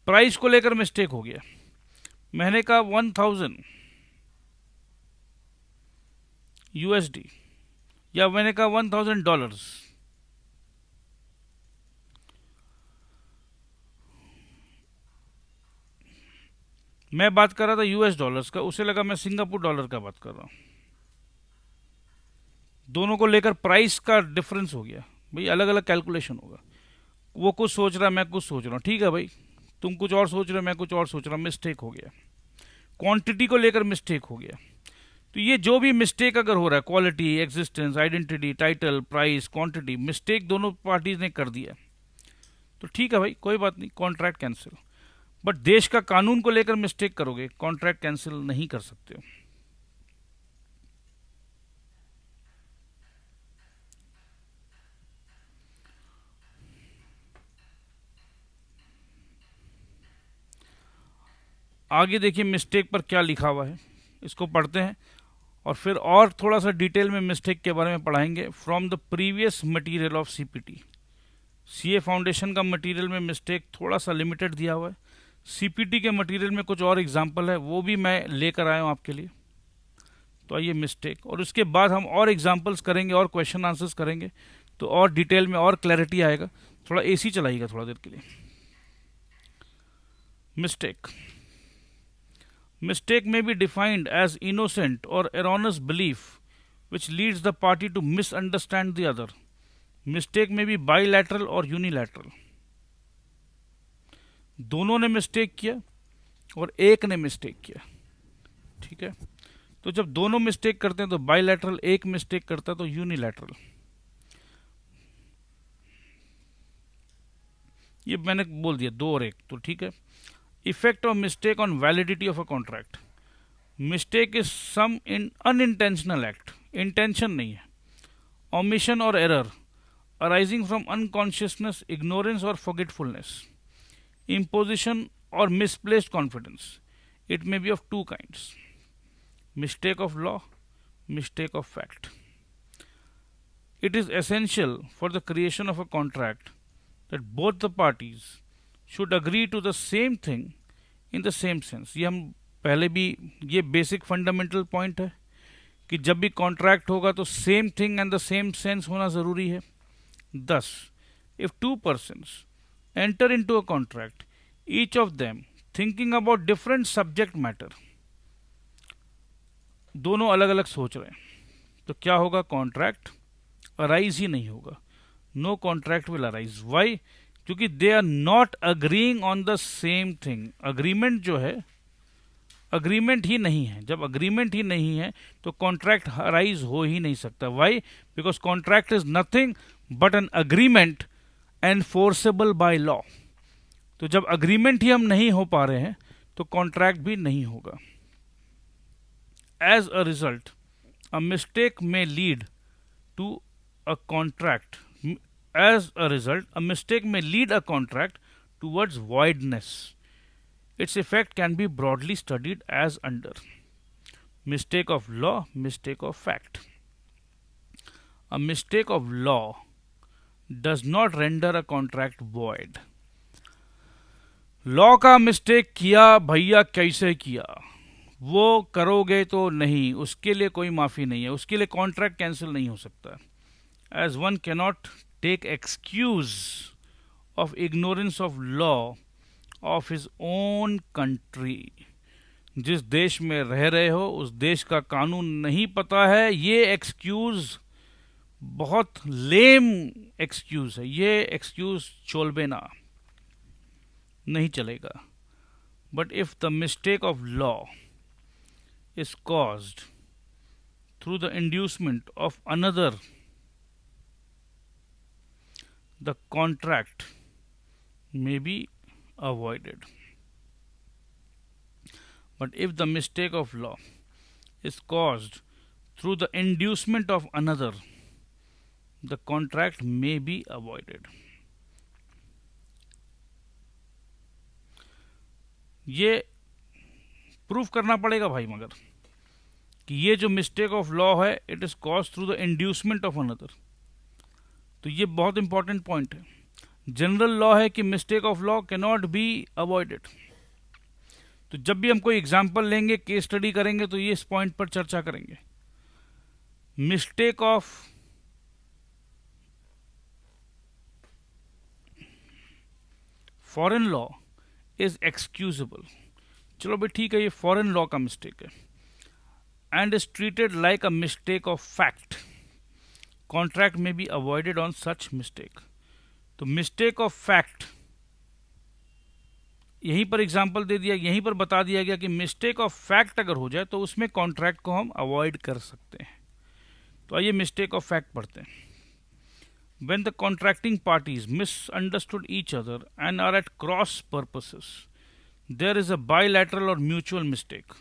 प्राइस को लेकर मिस्टेक हो गया, मैंने कहा 1000 USD या मैंने कहा $1000। मैं बात कर रहा था US डॉलर्स का, उसे लगा मैं सिंगापुर डॉलर का बात कर रहा हूं। दोनों को लेकर प्राइस का डिफरेंस हो गया। भाई अलग अलग कैलकुलेशन होगा। वो कुछ सोच रहा है, मैं कुछ सोच रहा हूँ, ठीक है भाई, तुम कुछ और सोच रहे हो, मैं कुछ और सोच रहा हूँ, मिस्टेक हो गया, क्वांटिटी को लेकर मिस्टेक हो गया। तो ये जो भी मिस्टेक अगर हो रहा है, quality, existence, identity, title, price, quantity, mistake दोनों पार्टीज ने कर दिया, तो ठीक है भाई, कोई बात नहीं, कॉन्ट्रैक्ट कैंसिल। बट देश का कानून को लेकर मिस्टेक करोगे, कॉन्ट्रैक्ट कैंसिल नहीं कर सकते हो। आगे देखिए मिस्टेक पर क्या लिखा हुआ है, इसको पढ़ते हैं और फिर और थोड़ा सा डिटेल में मिस्टेक के बारे में पढ़ाएंगे। From the previous material of CPT, CA foundation का मटेरियल में मिस्टेक थोड़ा सा लिमिटेड दिया हुआ है, सीपीटी के मटेरियल में कुछ और एग्जाम्पल है, वो भी मैं लेकर आया हूँ आपके लिए। तो आइए मिस्टेक, और उसके बाद हम और एग्जाम्पल्स करेंगे और क्वेश्चन आंसर्स करेंगे, तो और डिटेल में और क्लैरिटी आएगा। थोड़ा एसी चलाइएगा थोड़ा देर के लिए। Mistake, mistake may be defined as innocent or erroneous belief which leads the party to misunderstand the other. Mistake may be bilateral or unilateral. दोनों ने मिस्टेक किया और एक ने मिस्टेक किया, ठीक है। तो जब दोनों मिस्टेक करते हैं तो बाइलैटरल, एक मिस्टेक करता है तो यूनिलैटरल। ये मैंने बोल दिया, दो और एक, तो ठीक है। Effect of mistake on validity of a contract. Mistake is some in unintentional act, intention नहीं है, ओमिशन और error arising from unconsciousness, ignorance और forgetfulness, imposition or misplaced confidence. It may be of two kinds: mistake of law, mistake of fact. It is essential for the creation of a contract that both the parties should agree to the same thing in the same sense. ये हम पहले भी, ये basic fundamental point है कि जब भी contract होगा तो same thing and the same sense होना ज़रूरी है। Thus, if two persons enter into a contract, each of them thinking about different subject matter, दोनों अलग अलग सोच रहे हैं, तो क्या होगा? कॉन्ट्रैक्ट अराइज ही नहीं होगा, no contract will arise. Why? क्योंकि they are not agreeing on the same thing. Agreement जो है, अग्रीमेंट ही नहीं है। जब अग्रीमेंट ही नहीं है तो कॉन्ट्रैक्ट अराइज हो ही नहीं सकता। Why? Because contract is nothing but an agreement enforceable by law. तो जब अग्रीमेंट ही हम नहीं हो पा रहे हैं तो कॉन्ट्रैक्ट भी नहीं होगा। As a result a mistake may lead to a contract, as a result a mistake may lead a contract towards voidness. Its effect can be broadly studied as under: mistake of law, mistake of fact. A mistake of law does not render a contract void. Law का mistake किया भैया, कैसे किया वो करोगे तो नहीं, उसके लिए कोई माफ़ी नहीं है, उसके लिए कॉन्ट्रैक्ट कैंसिल नहीं हो सकता। As one cannot take excuse of ignorance of law of his own country. जिस देश में रह रहे हो उस देश का कानून नहीं पता है, ये एक्सक्यूज बहुत लेम एक्सक्यूज है, ये एक्सक्यूज चोलबे ना, नहीं चलेगा। But if the mistake of law is caused through the inducement of another, the contract may be avoided. But if the mistake of law is caused through the inducement of another, the contract may be avoided. ये proof करना पड़ेगा भाई मगर कि ये जो mistake of law है it is caused through the inducement of another. तो ये बहुत इंपॉर्टेंट पॉइंट है। जनरल लॉ है कि mistake of law can not be avoided. तो जब भी हम कोई एग्जाम्पल लेंगे, केस स्टडी करेंगे, तो ये इस पॉइंट पर चर्चा करेंगे। Mistake of foreign law is excusable. चलो भाई ठीक है, ये फॉरेन लॉ का मिस्टेक है and is treated like a mistake of fact. Contract may be avoided on such mistake. तो मिस्टेक ऑफ फैक्ट, यहीं पर एग्जांपल दे दिया, यहीं पर बता दिया गया कि मिस्टेक ऑफ फैक्ट अगर हो जाए तो उसमें कॉन्ट्रैक्ट को हम अवॉइड कर सकते हैं। तो आइए मिस्टेक ऑफ फैक्ट पढ़ते हैं। When the contracting parties misunderstood each other and are at cross purposes, there is a bilateral or mutual mistake,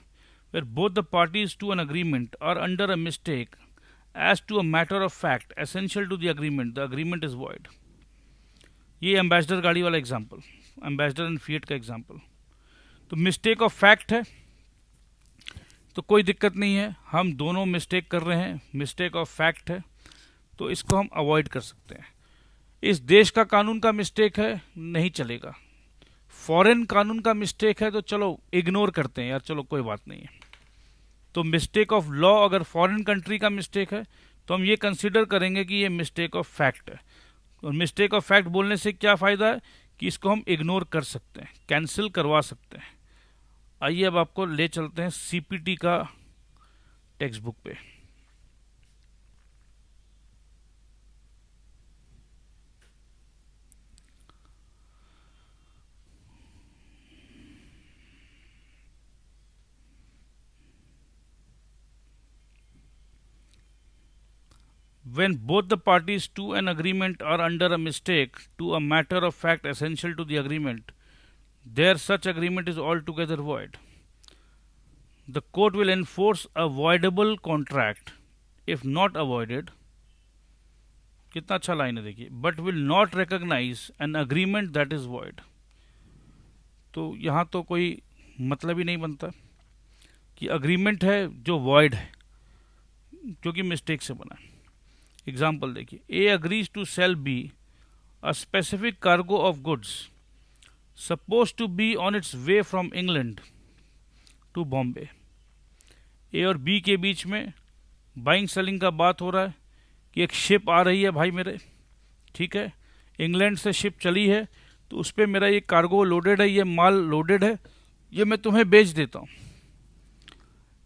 where both the parties to an agreement are under a mistake as to a matter of fact essential to the agreement is void. ये ambassador गाड़ी वाला example, ambassador and fiat का example. तो mistake of fact है तो कोई दिक्कत नहीं है, हम दोनों मिस्टेक कर रहे हैं, मिस्टेक ऑफ फैक्ट है तो इसको हम अवॉइड कर सकते हैं। इस देश का कानून का मिस्टेक है, नहीं चलेगा। फॉरेन कानून का मिस्टेक है तो चलो इग्नोर करते हैं यार, चलो कोई बात नहीं है। तो मिस्टेक ऑफ लॉ अगर फॉरेन कंट्री का मिस्टेक है तो हम ये कंसिडर करेंगे कि ये मिस्टेक ऑफ फैक्ट है। और मिस्टेक ऑफ फैक्ट बोलने से क्या फ़ायदा है कि इसको हम इग्नोर कर सकते हैं, कैंसिल करवा सकते हैं। आइए अब आपको ले चलते हैं सीपीटी का टेक्स्ट बुक पे। When both the parties to an agreement are under a mistake to a matter of fact essential to the agreement, there such agreement is altogether void. The court will enforce a voidable contract if not avoided. कितना अच्छा line है देखिए, but will not recognize an agreement that is void. तो यहाँ तो कोई मतलब ही नहीं बनता कि अग्रीमेंट है जो void है क्योंकि मिस्टेक से बना है। एग्जाम्पल देखिए, A agrees to sell B a specific cargo of goods suppose to be on its way from England to Bombay. A और बी के बीच में बाइंग सेलिंग का बात हो रहा है कि एक शिप आ रही है भाई मेरे, ठीक है, इंग्लैंड से शिप चली है तो उस पर मेरा ये कार्गो लोडेड है, ये माल लोडेड है, ये मैं तुम्हें बेच देता हूँ।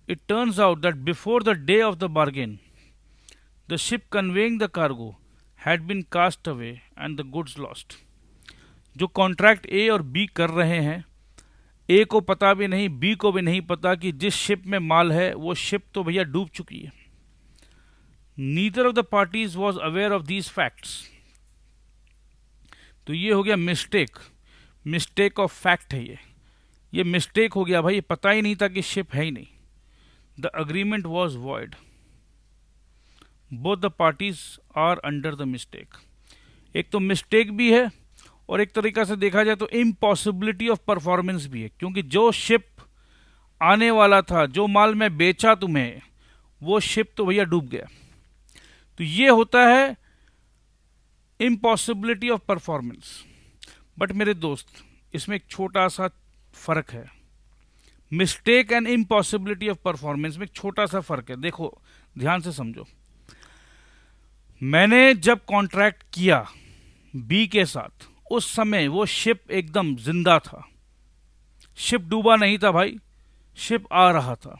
It turns out that before the day of the bargain the ship conveying the cargo had been cast away and the goods lost. जो कॉन्ट्रैक्ट ए और बी कर रहे हैं, ए को पता भी नहीं, बी को भी नहीं पता कि जिस शिप में माल है वो शिप तो भैया डूब चुकी है। Neither of the parties was aware of these facts. तो ये हो गया मिस्टेक, मिस्टेक ऑफ फैक्ट है ये मिस्टेक हो गया भाई, ये पता ही नहीं था कि शिप है ही नहीं। The agreement was void. Both the parties are under the mistake. एक तो मिस्टेक भी है और एक तरीका से देखा जाए तो इम्पॉसिबिलिटी ऑफ परफॉर्मेंस भी है, क्योंकि जो शिप आने वाला था, जो माल मैं बेचा तुम्हें, वो शिप तो भैया डूब गया। तो ये होता है इम्पॉसिबिलिटी ऑफ परफॉर्मेंस। बट मेरे दोस्त, इसमें एक छोटा सा फर्क है। Mistake and impossibility of performance में एक छोटा सा फर्क है। देखो ध्यान से समझो, मैंने जब कॉन्ट्रैक्ट किया बी के साथ, उस समय वो शिप एकदम जिंदा था, शिप डूबा नहीं था भाई, शिप आ रहा था।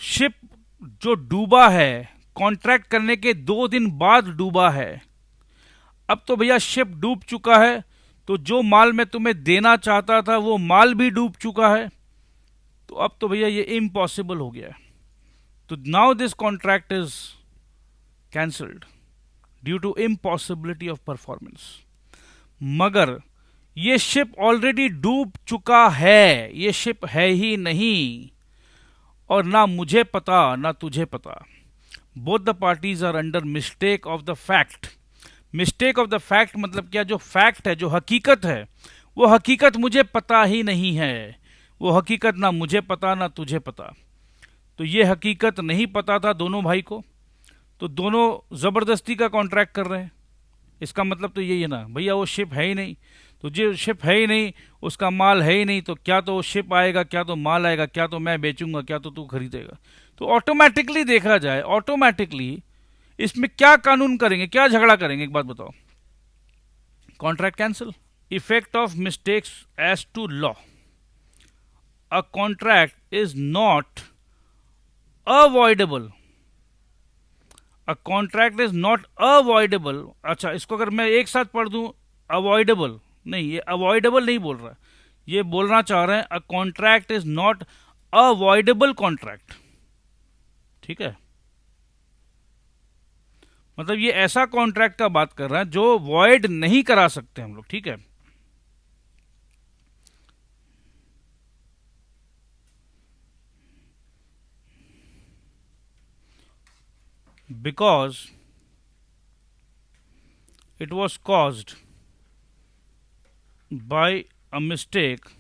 शिप जो डूबा है कॉन्ट्रैक्ट करने के 2 दिन बाद डूबा है। अब तो भैया शिप डूब चुका है, तो जो माल मैं तुम्हें देना चाहता था वो माल भी डूब चुका है, तो अब तो भैया ये इम्पॉसिबल हो गया है। तो now this contract is cancelled due to impossibility of performance. मगर ये शिप ऑलरेडी डूब चुका है, ये शिप है ही नहीं, और ना मुझे पता ना तुझे पता। Both the parties are under mistake of the fact. Mistake of the fact मतलब क्या? जो फैक्ट है, जो हकीकत है, वो हकीकत मुझे पता ही नहीं है। वो हकीकत ना मुझे पता ना तुझे पता। तो ये हकीकत नहीं पता था दोनों भाई को, तो दोनों ज़बरदस्ती का कॉन्ट्रैक्ट कर रहे हैं। इसका मतलब तो यही है ना भैया, वो शिप है ही नहीं, तो जो शिप है ही नहीं, उसका माल है ही नहीं, तो क्या तो वो शिप आएगा, क्या तो माल आएगा, क्या तो मैं बेचूंगा, क्या तो तू खरीदेगा। तो ऑटोमेटिकली देखा जाए, ऑटोमेटिकली इसमें क्या कानून करेंगे, क्या झगड़ा करेंगे, एक बात बताओ। Contract cancel. Effect of mistakes as to law. A contract is not avoidable a contract is not avoidable. अच्छा, इसको अगर मैं एक साथ पढ़ दूं, अवॉइडेबल नहीं, ये अवॉइडेबल नहीं बोल रहा है, ये बोलना चाह रहे हैं अ contract is not avoidable contract. ठीक है, मतलब ये ऐसा कॉन्ट्रैक्ट का बात कर रहा है जो वॉइड नहीं करा सकते हम लोग। ठीक है, because it was caused by a mistake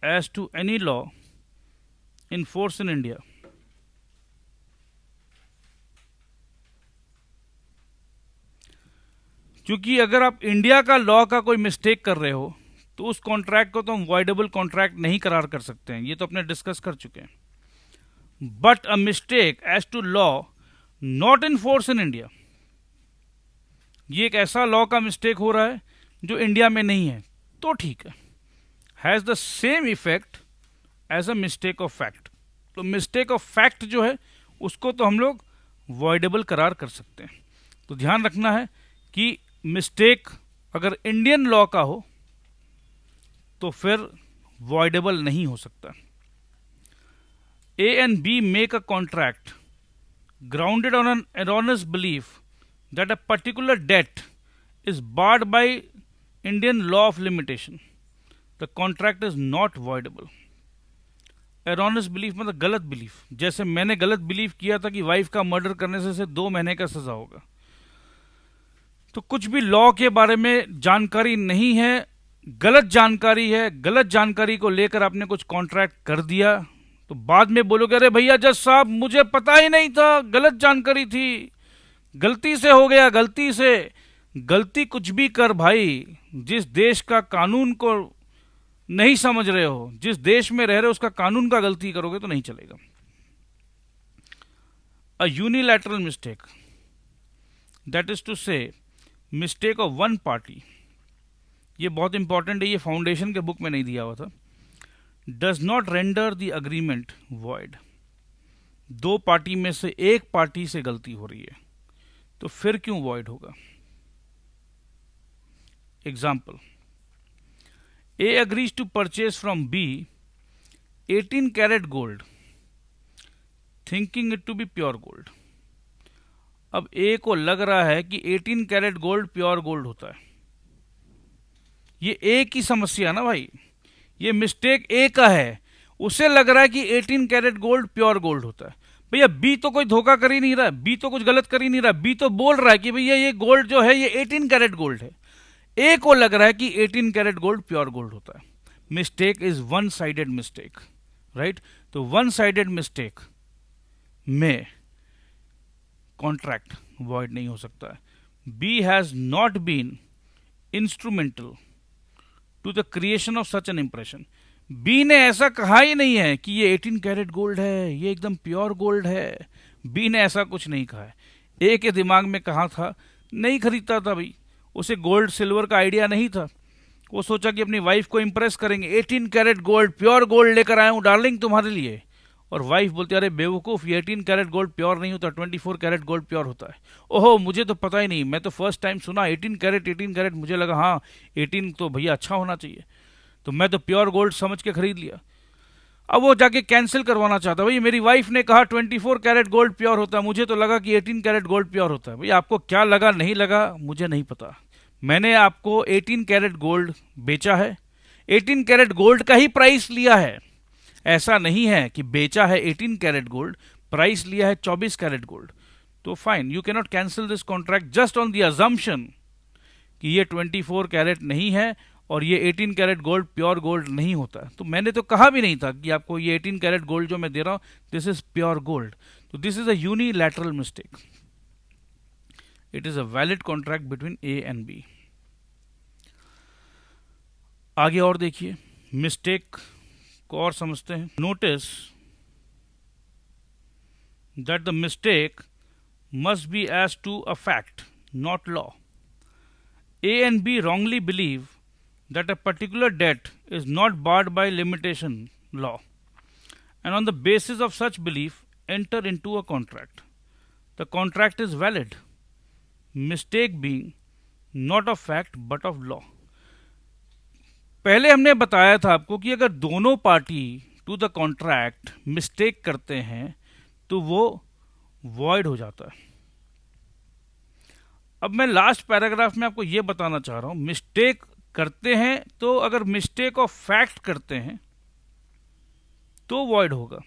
as to any law in force in India। क्योंकि अगर आप इंडिया का लॉ का कोई मिस्टेक कर रहे हो तो उस कॉन्ट्रैक्ट को तो हम वॉइडेबल कॉन्ट्रैक्ट नहीं करार कर सकते हैं, ये तो अपने डिस्कस कर चुके हैं। But a mistake as to law not in force in India, ये एक ऐसा लॉ का मिस्टेक हो रहा है जो इंडिया में नहीं है, तो ठीक है, has the same effect as a mistake of fact. तो मिस्टेक ऑफ फैक्ट जो है उसको तो हम लोग वॉइडेबल करार कर सकते हैं। तो ध्यान रखना है कि मिस्टेक अगर इंडियन लॉ का हो तो फिर वॉइडेबल नहीं हो सकता। A and B make a contract grounded on an erroneous belief that a particular debt is barred by Indian law of limitation, the contract is not voidable। erroneous belief मतलब गलत belief, जैसे मैंने गलत believe किया था कि wife का murder करने से 2 महीने का सजा होगा। तो कुछ भी लॉ के बारे में जानकारी नहीं है, गलत जानकारी है, गलत जानकारी को लेकर आपने कुछ कॉन्ट्रैक्ट कर दिया, तो बाद में बोलोगे अरे भैया जज साहब मुझे पता ही नहीं था, गलत जानकारी थी, गलती से हो गया, गलती से। गलती कुछ भी कर भाई, जिस देश का कानून को नहीं समझ रहे हो, जिस देश में रह रहे हो उसका कानून का गलती करोगे तो नहीं चलेगा। A unilateral mistake, that is to say mistake of one party, ये बहुत इंपॉर्टेंट है, ये फाउंडेशन के बुक में नहीं दिया हुआ था। Does not render the agreement void, 2 party में से एक पार्टी से गलती हो रही है तो फिर क्यों वॉइड होगा। Example, A agrees to purchase from B 18 carat gold thinking it to be pure gold. अब ए को लग रहा है कि 18 कैरेट गोल्ड प्योर गोल्ड होता है, ये ए की समस्या ना भाई, ये मिस्टेक ए का है, उसे लग रहा है कि 18 कैरेट गोल्ड प्योर गोल्ड होता है। भैया बी तो कोई धोखा कर ही नहीं रहा, बी तो कुछ गलत कर ही नहीं रहा, बी तो बोल रहा है कि भैया ये गोल्ड जो है ये 18 कैरेट गोल्ड है। ए को लग रहा है कि 18 कैरेट गोल्ड प्योर गोल्ड होता है। Mistake is one sided mistake, right. तो वन साइडेड मिस्टेक में कॉन्ट्रैक्ट वॉइड नहीं हो सकता है। B has not been instrumental to the creation of such an impression, B ने ऐसा कहा ही नहीं है कि ये 18 कैरेट गोल्ड है, ये एकदम प्योर गोल्ड है, बी ने ऐसा कुछ नहीं कहा है। ए के दिमाग में कहा था, नहीं खरीदता था भाई, उसे गोल्ड सिल्वर का आइडिया नहीं था, वो सोचा कि अपनी वाइफ को इंप्रेस करेंगे, 18 कैरेट गोल्ड प्योर गोल्ड लेकर आया हूं डार्लिंग तुम्हारे लिए। और वाइफ बोलती अरे बेवकूफ़, ये 18 कैरेट गोल्ड प्योर नहीं होता, 24 कैरेट गोल्ड प्योर होता है। ओहो मुझे तो पता ही नहीं, मैं तो फर्स्ट टाइम सुना 18 कैरेट, मुझे लगा हाँ 18 तो भैया अच्छा होना चाहिए, तो मैं तो प्योर गोल्ड समझ के खरीद लिया। अब वो जाके कैंसिल करवाना चाहता, भाई मेरी वाइफ ने कहा 24 कैरेट गोल्ड प्योर होता है, मुझे तो लगा कि 18 कैरेट गोल्ड प्योर होता है। भैया आपको क्या लगा नहीं लगा मुझे नहीं पता, मैंने आपको 18 कैरेट गोल्ड बेचा है, 18 कैरेट गोल्ड का ही प्राइस लिया है, ऐसा नहीं है कि बेचा है 18 कैरेट गोल्ड, प्राइस लिया है 24 कैरेट गोल्ड। तो fine, you cannot cancel this contract just on the assumption कि ये 24 कैरेट नहीं है और ये 18 कैरेट गोल्ड प्योर गोल्ड नहीं होता। तो मैंने तो कहा भी नहीं था कि आपको ये 18 कैरेट गोल्ड जो मैं दे रहा हूं दिस इज प्योर गोल्ड। तो this is a unilateral mistake, it is a valid contract between A and B. आगे और देखिए, मिस्टेक को और समझते हैं। Notice that the mistake must be as to a fact not law. A and B wrongly believe that a particular debt is not barred by limitation law, and on the basis of such belief enter into a contract. The contract is valid, mistake being not of fact but of law. पहले हमने बताया था आपको कि अगर दोनों party to the contract mistake करते हैं तो वो वॉइड हो जाता है। अब मैं लास्ट पैराग्राफ में आपको ये बताना चाह रहा हूं, मिस्टेक करते हैं तो अगर मिस्टेक ऑफ फैक्ट करते हैं तो वॉइड होगा,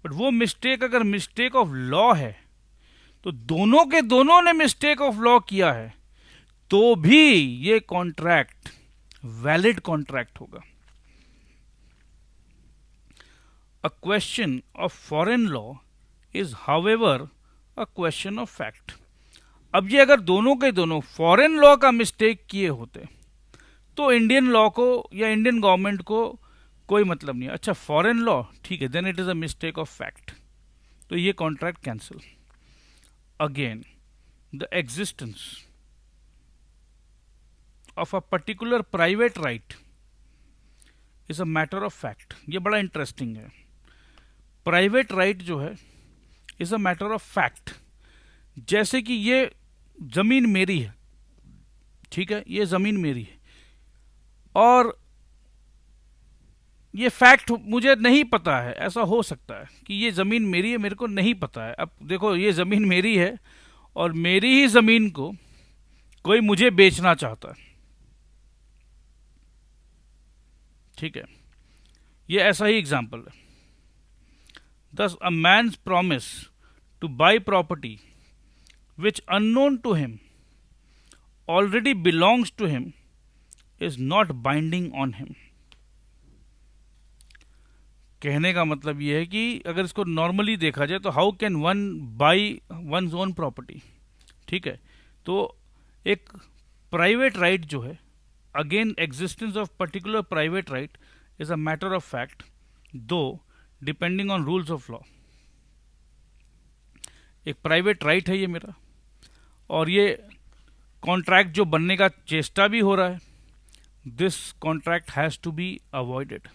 बट वो मिस्टेक अगर मिस्टेक ऑफ लॉ है तो दोनों के दोनों ने मिस्टेक ऑफ लॉ किया है तो भी ये कॉन्ट्रैक्ट वैलिड कॉन्ट्रैक्ट होगा। A question of foreign law is however a question of fact. अब ये अगर दोनों के दोनों फॉरेन लॉ का मिस्टेक किए होते तो इंडियन लॉ को या इंडियन गवर्नमेंट को कोई मतलब नहीं। अच्छा फॉरेन लॉ ठीक है, then it is a mistake of fact, तो ये contract cancel. Again the existence of a particular private right is a matter of fact. ये बड़ा इंटरेस्टिंग है। प्राइवेट राइट जो है is a matter of fact. जैसे कि ये जमीन मेरी है, ठीक है, ये जमीन मेरी है और ये फैक्ट मुझे नहीं पता है। ऐसा हो सकता है कि ये जमीन मेरी है, मेरे को नहीं पता है। अब देखो ये जमीन मेरी है और मेरी ही जमीन को कोई मुझे बेचना चाहता है, ठीक है, ये ऐसा ही एग्जाम्पल है। Thus, a man's promise to buy property which unknown to him already belongs to him is not binding on him. कहने का मतलब यह है कि अगर इसको नॉर्मली देखा जाए तो how can one buy one's own property, ठीक है। तो एक प्राइवेट राइट जो है, again existence of particular private right is a matter of fact though depending on rules of law. एक प्राइवेट राइट है ये मेरा और ये कॉन्ट्रैक्ट जो बनने का चेष्टा भी हो रहा है, this contract has to be avoided,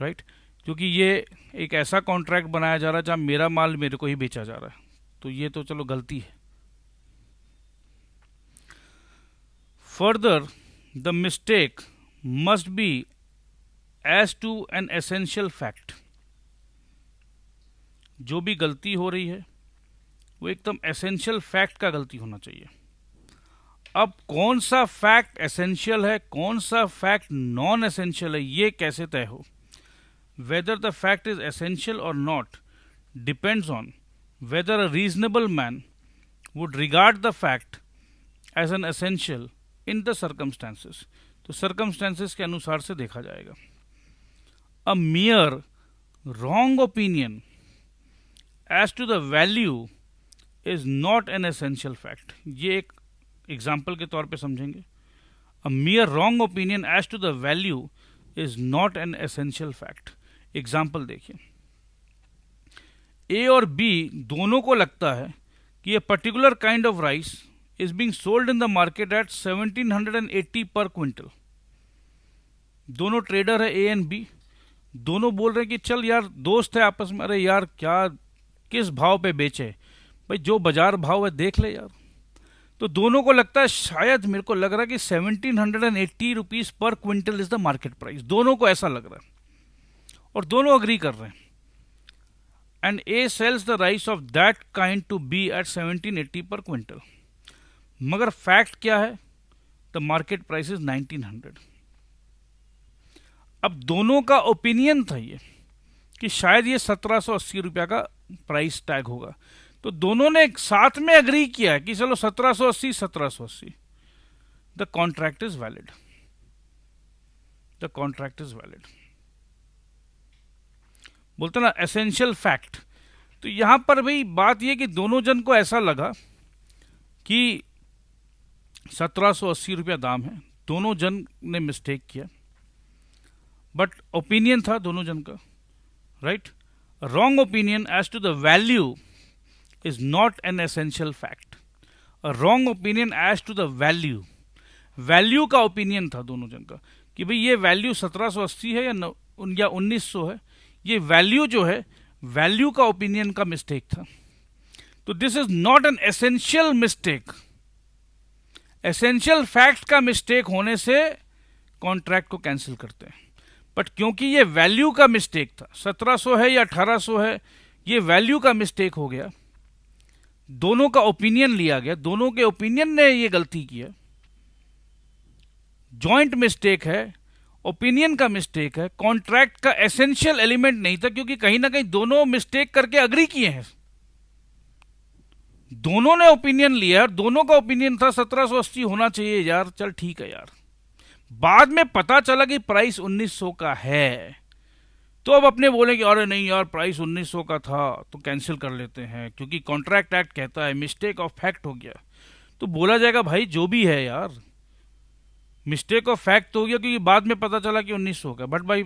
right, क्योंकि ये एक ऐसा कॉन्ट्रैक्ट बनाया जा रहा है जहां मेरा माल मेरे को ही बेचा जा रहा है, तो ये तो चलो गलती है। Further the mistake must be as to an essential fact. जो भी गलती हो रही है वो एकदम एसेंशियल फैक्ट का गलती होना चाहिए। अब कौन सा फैक्ट एसेंशियल है, कौन सा फैक्ट नॉन एसेंशियल है, ये कैसे तय हो? Whether the fact is essential और not depends on whether a reasonable man would regard the fact as an essential in the circumstances. तो सर्कमस्टेंसेस के अनुसार से देखा जाएगा। A mere wrong opinion as to the value is not an essential fact। ये एक example के तौर पे समझेंगे। A mere wrong opinion as to the value is not an essential fact। Example देखिए, A और B दोनों को लगता है कि ये particular kind of rice is being sold in the market at 1780 पर क्विंटल। दोनों ट्रेडर है A एंड B, दोनों बोल रहे हैं कि चल यार, दोस्त है आपस में, अरे यार क्या किस भाव पे बेचे भाई, जो बाजार भाव है देख ले यार। तो दोनों को लगता है, शायद मेरे को लग रहा है कि 1780 rupees per quintal is the market price. दोनों को ऐसा लग रहा है और दोनों अग्री कर रहे हैं। And A sells the rice of that kind to be at 1780 पर क्विंटल। मगर फैक्ट क्या है? The market price is 1900। अब दोनों का ओपिनियन था ये कि शायद ये 1780 रुपया का प्राइस टैग होगा, तो दोनों ने साथ में अग्री किया कि चलो 1780। The contract is valid. The contract is valid. बोलते ना एसेंशियल फैक्ट। तो यहां पर भाई बात यह कि दोनों जन को ऐसा लगा कि 1780 रुपया दाम है, दोनों जन ने मिस्टेक किया, बट ओपिनियन था दोनों जन का, right. Wrong opinion as to the value is not an essential fact। A wrong opinion as to the value, value का ओपिनियन था दोनों जन का कि भाई ये वैल्यू 1780 है या 1900 है। ये वैल्यू जो है, वैल्यू का ओपिनियन का मिस्टेक था। तो this is not an essential mistake. Essential fact का मिस्टेक होने से कॉन्ट्रैक्ट को कैंसिल करते हैं, बट क्योंकि ये वैल्यू का मिस्टेक था, 1700 है या 1800 है, ये वैल्यू का मिस्टेक हो गया, दोनों का ओपिनियन लिया गया, दोनों के ओपिनियन ने ये गलती किया, जॉइंट मिस्टेक है, ओपिनियन का मिस्टेक है, कॉन्ट्रैक्ट का एसेंशियल एलिमेंट नहीं था, क्योंकि कहीं ना कहीं दोनों मिस्टेक करके अग्री किए हैं, दोनों ने ओपिनियन लिया और दोनों का ओपिनियन था 1780 होना चाहिए यार, चल ठीक है यार। बाद में पता चला कि प्राइस 1900 का है, तो अब अपने बोले कि अरे नहीं यार प्राइस 1900 का था तो कैंसिल कर लेते हैं, क्योंकि कॉन्ट्रैक्ट एक्ट कहता है मिस्टेक ऑफ फैक्ट हो गया। तो बोला जाएगा भाई जो भी है यार, मिस्टेक ऑफ फैक्ट तो हो गया, क्योंकि बाद में पता चला कि 1900 का, बट भाई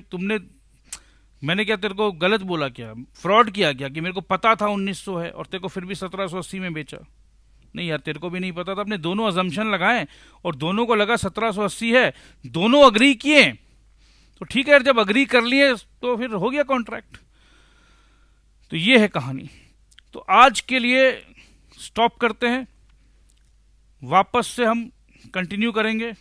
मैंने क्या तेरे को गलत बोला, क्या फ्रॉड किया क्या कि मेरे को पता था 1900 है और तेरे को फिर भी 1780 में बेचा? नहीं यार, तेरे को भी नहीं पता था, अपने दोनों अजम्पशन लगाए और दोनों को लगा 1780 है, दोनों अग्री किए, तो ठीक है यार, जब अग्री कर लिए तो फिर हो गया कॉन्ट्रैक्ट। तो ये है कहानी। तो आज के लिए स्टॉप करते हैं, वापस से हम कंटिन्यू करेंगे।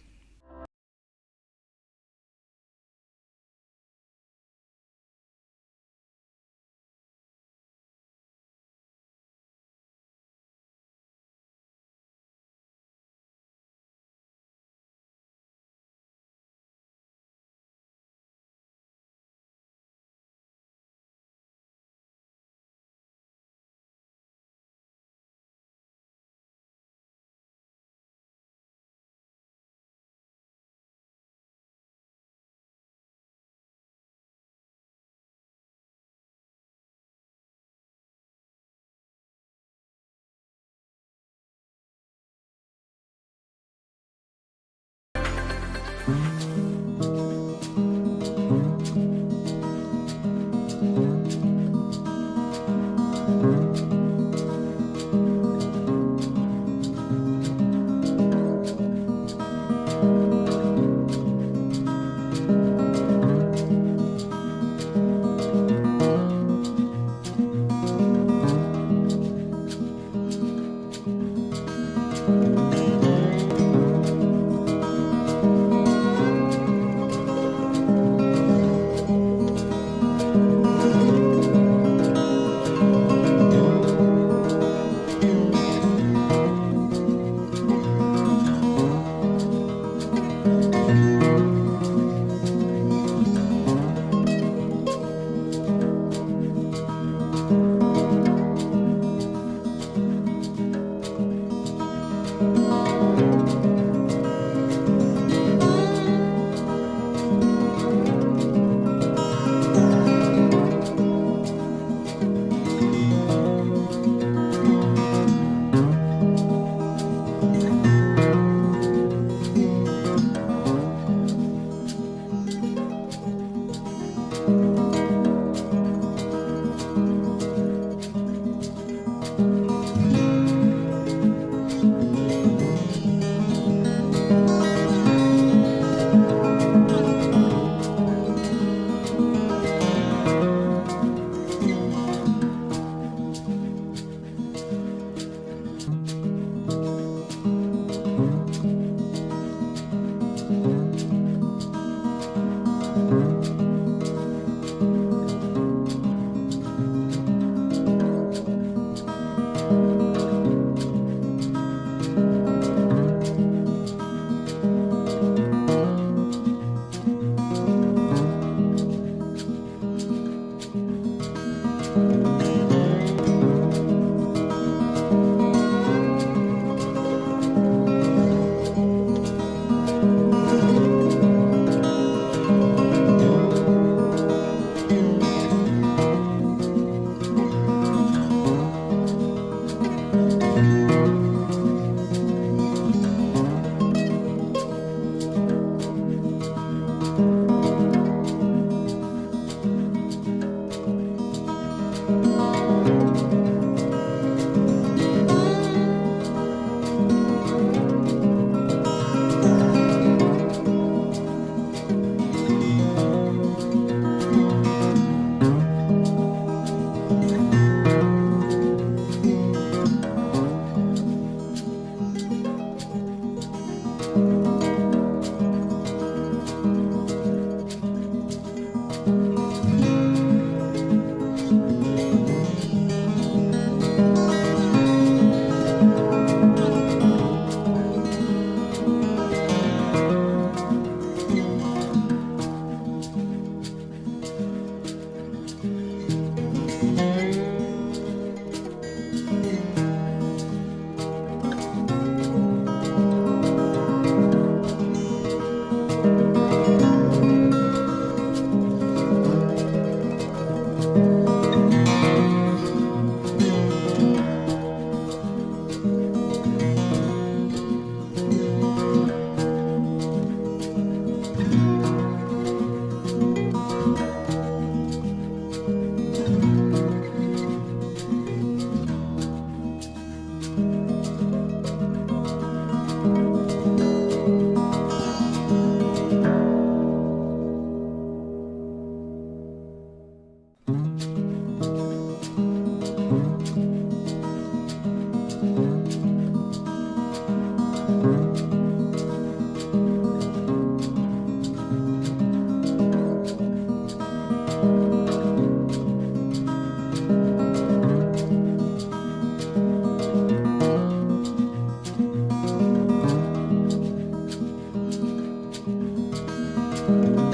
है।